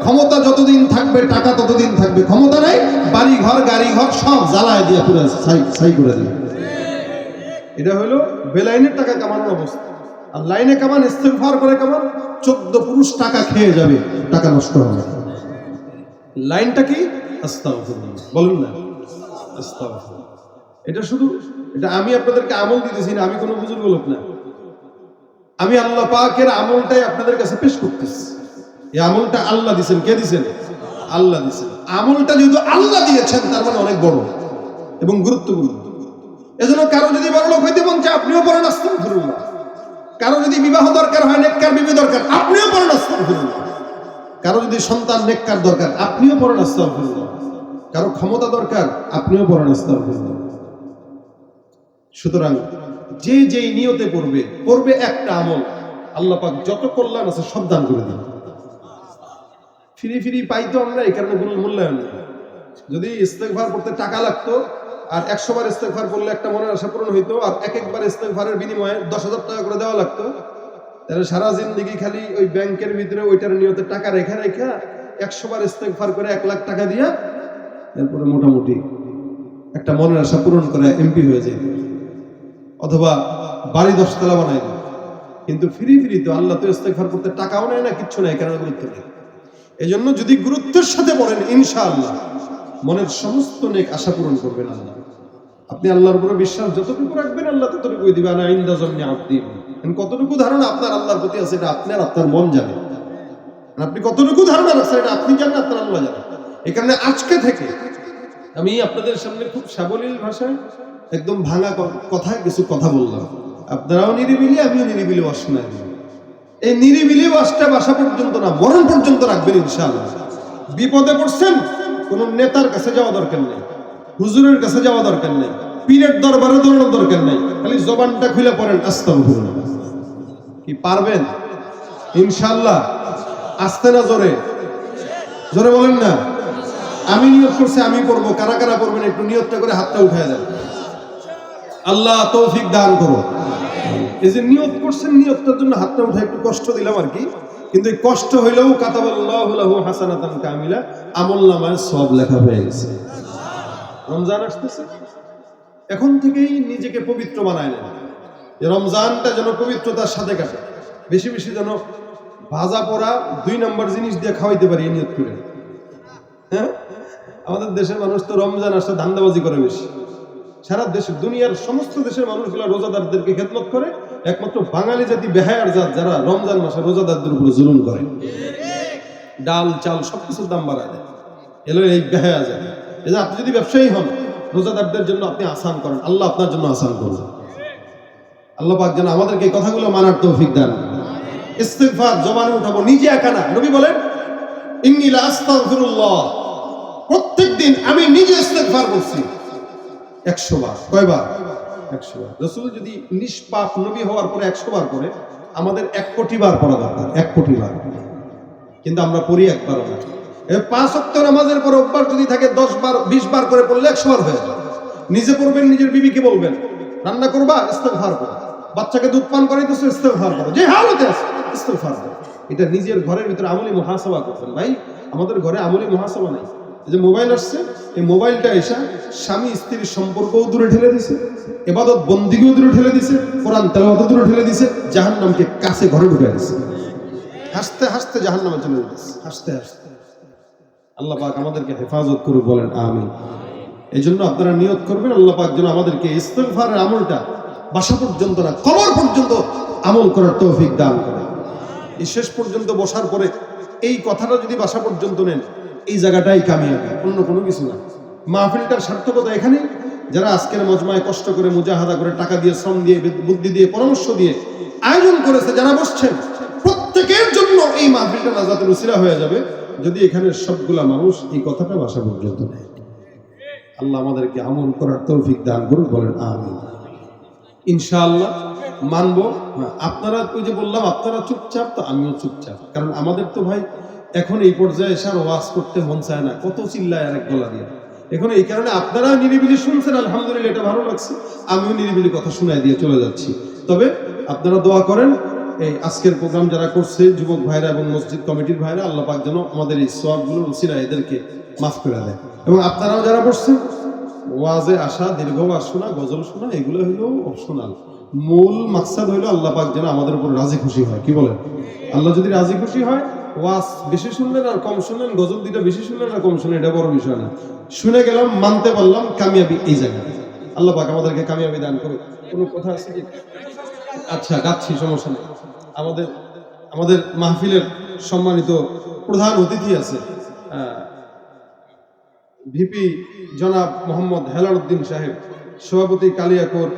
ক্ষমতা যতদিন থাকবে টাকা ততদিন থাকবে, ক্ষমতা নাই বাড়ি ঘর গাড়ি ঘর সব জ্বালায় দিয়ে পুরো ছাই করে দিবে। এটা হলো বেলাইনের টাকা কামানোর অবস্থা। আর লাইনে কামান, ইস্তেগফার করে কামান, 14 পুরুষ টাকা খেয়ে যাবে, টাকা নষ্ট হবে। লাইনটা কি? আস্তাগফিরুল্লাহ, বলুন না আস্তাগফিরুল্লাহ। এটা আমি আপনাদেরকে আমল দিতেছি না, আমি কোনো বুজুর্গ লোক না। আমি আল্লাহ পাকের আমলটাই আপনাদের কাছে পেশ করতেছি। এই আমলটা আল্লাহ দিয়েছেন। কে দিয়েছেন? আল্লাহ দিয়েছেন। আমলটা যেহেতু আল্লাহ দিয়েছেন, তার মানে অনেক বড় এবং গুরুত্বপূর্ণ। এজন্য কারো যদি বড় লোক হইতে মন চায়, আপনিও পড়েন আস্তাগফিরুল্লাহ। কারো যদি বিবাহ দরকার হয়, নেককার বিবি দরকার, আপনিও পড়েন আস্তাগফিরুল্লাহ। কারো যদি সন্তান নেককার দরকার, আপনিও পড়েন আস্তাগফিরুল্লাহ। কারো ক্ষমতা দরকার, আপনিও পড়েন আস্তাগফিরুল্লাহ। সুতরাং যে যেই নিয়তে পড়বে একটা আমল, আল্লাহ পাক যত কল্যাণ আছে সব দান করে দেন। ফিরি পাইতো আমরা, এই কারণে কোনো মূল্যায়ন নেই। যদি ইস্তেগফার করতে টাকা লাগতো আর 100 বার ইস্তেগফার করলে একটা মনের আশা পূরণ হইতো, আর এক একবার ইস্তেগফারের বিনিময়ে 10,000 টাকা করে দেওয়া লাগতো, তাহলে সারা জিন্দগি খালি ওই ব্যাংকের ভিতরে ওইটার নিয়তে টাকা রেখা 100 বার ইস্তেগফার করে 1 লাখ টাকা দিয়া এরপরে মোটামুটি একটা মনের আশা পূরণ করে এমপি হয়ে যায়, অথবা বাড়ি 10 তলা বানাই দেয়। কিন্তু ফ্রি তো আল্লাহ তো ইস্তেগফার করতে টাকাও নেয় না, কিচ্ছু নেই, কারণ গুরুত্ব নেই। এই জন্য যদি গুরুত্বের সাথে বলেন, ইনশাআল্লাহ মনের সমস্ত নেক আশা পূরণ করবেন আল্লাহ। আপনি আল্লাহর উপরে বিশ্বাস যতটুকু রাখবেন, আল্লাহ ততটুকুই দিবেন। আনা ইনদা জন্নি আব্দি, কতটুকু ধারণা আপনার আল্লাহর প্রতি আছে এটা আপনার মন জানে। আপনি কতটুকু ধারণা রাখছেন এটা আপনি জানেন, আপনার আল্লাহ জানেন। এই কারণে আজকে থেকে আমি আপনাদের সামনে খুব সাবলীল ভাষায় একদম ভাঙা কথায় কিছু কথা বললাম। আপনারাও নিরিবিলি, আমিও নিরিবিলি ওয়াজ শোনাই দিব। এই নিরিবিলি ওয়াজটা বাসা পর্যন্ত না, মরণ পর্যন্ত রাখবেন ইনশাআল্লাহ। বিপদে পড়ছেন, কোন নেতার কাছে যাওয়া দরকার নেই, হুজুরের কাছে যাওয়া দরকার নেই, পীরের দরবারে দৌড়ানোর দরকার নেই, খালি জবানটা খুলে পড়েন আস্তাগফিরুল্লাহ। কি পারবেন ইনশাআল্লাহ? আস্তে না জোরে? জোরে বলেন না। আমি নিয়ত করছি আমি পড়বো, কারা কারা পড়বেন একটু নিয়তটা করে হাতটা উঠায় দেন। আল্লাহ তৌফিক দান করো। এই যে নিয়ত করছেন, নিয়তটার জন্য হাতটা উঠে একটু কষ্ট দিলাম আর কি, কিন্তু এই কষ্ট হইলেও কাতাবাল্লাহু লাহু হাসানাতান কামিলা, আমলনামায় সওয়াব লেখা হয়ে গেছে। রমজান আসতেছে, এখন থেকেই নিজেকে পবিত্র বানায় নেন, যে রমজানটা যেন পবিত্রতার সাথে কাটে। বেশি বেশি যেন ভাজা পোড়া 2 নম্বর জিনিস দিয়ে খাওয়াইতে পারি, এই নিয়ত করে। হ্যাঁ, আমাদের দেশের মানুষ তো রমজান আসলে ধান্দাবাজি করে বেশি। সারা দেশের দুনিয়ার সমস্ত দেশের মানুষগুলো রোজাদারদেরকে খেদমত করে, একমাত্র বাঙালি জাতি বেহায়ার জাত যারা রমজান মাসে রোজাদারদের উপরে জুলুম করে, ডাল চাল সবকিছুর দাম বাড়ায় দেয়। এলো এই বেহায়া জাত। এই যে আপনি যদি ব্যবসায়ী হন, রোজাদারদের জন্য আপনি আসান করেন, আল্লাহ আপনার জন্য আসান করবেন। আল্লাহ পাক যেন আমাদেরকে এই কথাগুলো মানার তৌফিক দান। ইস্তিগফার জবানে উঠাবো, নিজে একা না। নবী বলেন, ইন্নী লা আস্তাগফিরুল্লাহ, প্রত্যেকদিন আমি নিজে ইস্তিগফার করছি 100 বার। কয়বার? 100 বার। রাসূল যদি নিষ্পাপ নবী হওয়ার পরে 100 বার করে, আমাদের 1 কোটি বার পড়া দরকার, 1 কোটি বার। কিন্তু আমরা পড়ি একবারও না। এই 5 ওয়াক্ত নামাজের পরে অভ্যাস যদি থাকে 10 বার 20 বার করে পড়লে 100 বার হয়ে যায়। নিজে পড়বেন, নিজের বিবিকে বলবেন, রান্না করবা ইস্তিগফার করো, বাচ্চাকে দুধ পান করাইতেছো ইস্তিগফার করো, যে হালতে আছে ইস্তিগফার করো। এটা নিজের ঘরের ভিতরে আমলি মুহাসাবা করবেন। ভাই, আমাদের ঘরে আমলি মুহাসাবা নাই। এই যে মোবাইল আসছে, এই মোবাইলটা এসে স্বামী স্ত্রীর সম্পর্কও দূরে ঠেলে দিছে, ইবাদত বন্দিগিও দূরে ঠেলে দিছে, কোরআন তেলাওয়াতও দূরে ঠেলে দিছে, জাহান্নামকে কাছে ঘরে ঢুকিয়ে দিছে। হাসতে হাসতে জাহান্নামে চলে যাচ্ছে, হাসতে হাসতে। আল্লাহ পাক আমাদেরকে হেফাজত করুক, বলেন আমিন। এই জন্য আপনারা নিয়ত করবেন, আল্লাহ পাক যেন আমাদেরকে ইস্তিগফারের আমলটা বাসা পর্যন্ত না, কবর পর্যন্ত আমল করার তৌফিক দান করে। এই শেষ পর্যন্ত বসার পরে এই কথাটা যদি বাসা পর্যন্ত নেন, এই জায়গাটাই কামিয়াবি, অন্য কোনো কিছু না। মাহফিলটার সার্থকতা এখানেই, যারা আজকের মজমায় কষ্ট করে মুজাহাদা করে টাকা দিয়ে, শ্রম দিয়ে, বুদ্ধি দিয়ে, পরামর্শ দিয়ে আয়োজন করেছে, যারা বসছেন, প্রত্যেকের জন্য এই মাহফিলটা নাজাতের উসিলা হয়ে যাবে যদি এখানে সবগুলা মানুষ এই কথাটা বাসা পর্যন্ত নেয়। আল্লাহ আমাদেরকে আমল করার তৌফিক দান করুন, বলেন আমিন। ইনশাআল্লাহ মানবো। আপনারা ওই যে বললাম, আপনারা চুপচাপ, তো আমিও চুপচাপ, কারণ আমাদের তো ভাই এখন এই পর্যায়ে এসে আর ওয়াজ করতে মন চায় না, কত চিল্লায় আর এক গলা দিয়ে। এখন এই কারণে আপনারা নিরিবিলি শুনছেন, আলহামদুলিল্লাহ, এটা ভালো লাগছে। আমিও নিরিবিলি কথা শোনায় দিয়ে চলে যাচ্ছি। তবে আপনারা দোয়া করেন, এই আজকের প্রোগ্রাম যারা করছে, যুবক ভাইরা এবং মসজিদ কমিটির ভাইরা, আল্লাহ পাক যেন আমাদের এই সওয়াবগুলোর উসিলা এদেরকে মাফ করে দেয়। এবং আপনারাও যারা বসছেন, ওয়াজে আসা, দীর্ঘ ওয়াজ শোনা, গজল শোনা, এগুলো হইলো অপশনাল। মূল মাকসাদ হইলো আল্লাহ পাক যেন আমাদের উপর রাজি খুশি হয়। কি বলেন? আল্লাহ যদি রাজি খুশি হয়, ওয়াজ বেশি শুনলেন আর কম শুনলেন, গজল দুইটা বেশি শুনলেন আর কম শুনলেন, এটা বড় বিষয় না। শুনে গেলাম, মানতে পারলাম, কামিয়াবি এই জায়গায়। আল্লাহ পাক আমাদেরকে কামিয়াবি দান করুক। কোনো কথা আছে কি? আচ্ছা, গাচ্ছি, সমস্যা নেই। আমাদের মাহফিলের সম্মানিত প্রধান অতিথি আছে, ভিপি জনাব মোহাম্মদ হেলাল উদ্দিন সাহেব, সভাপতি কালিয়াকোর।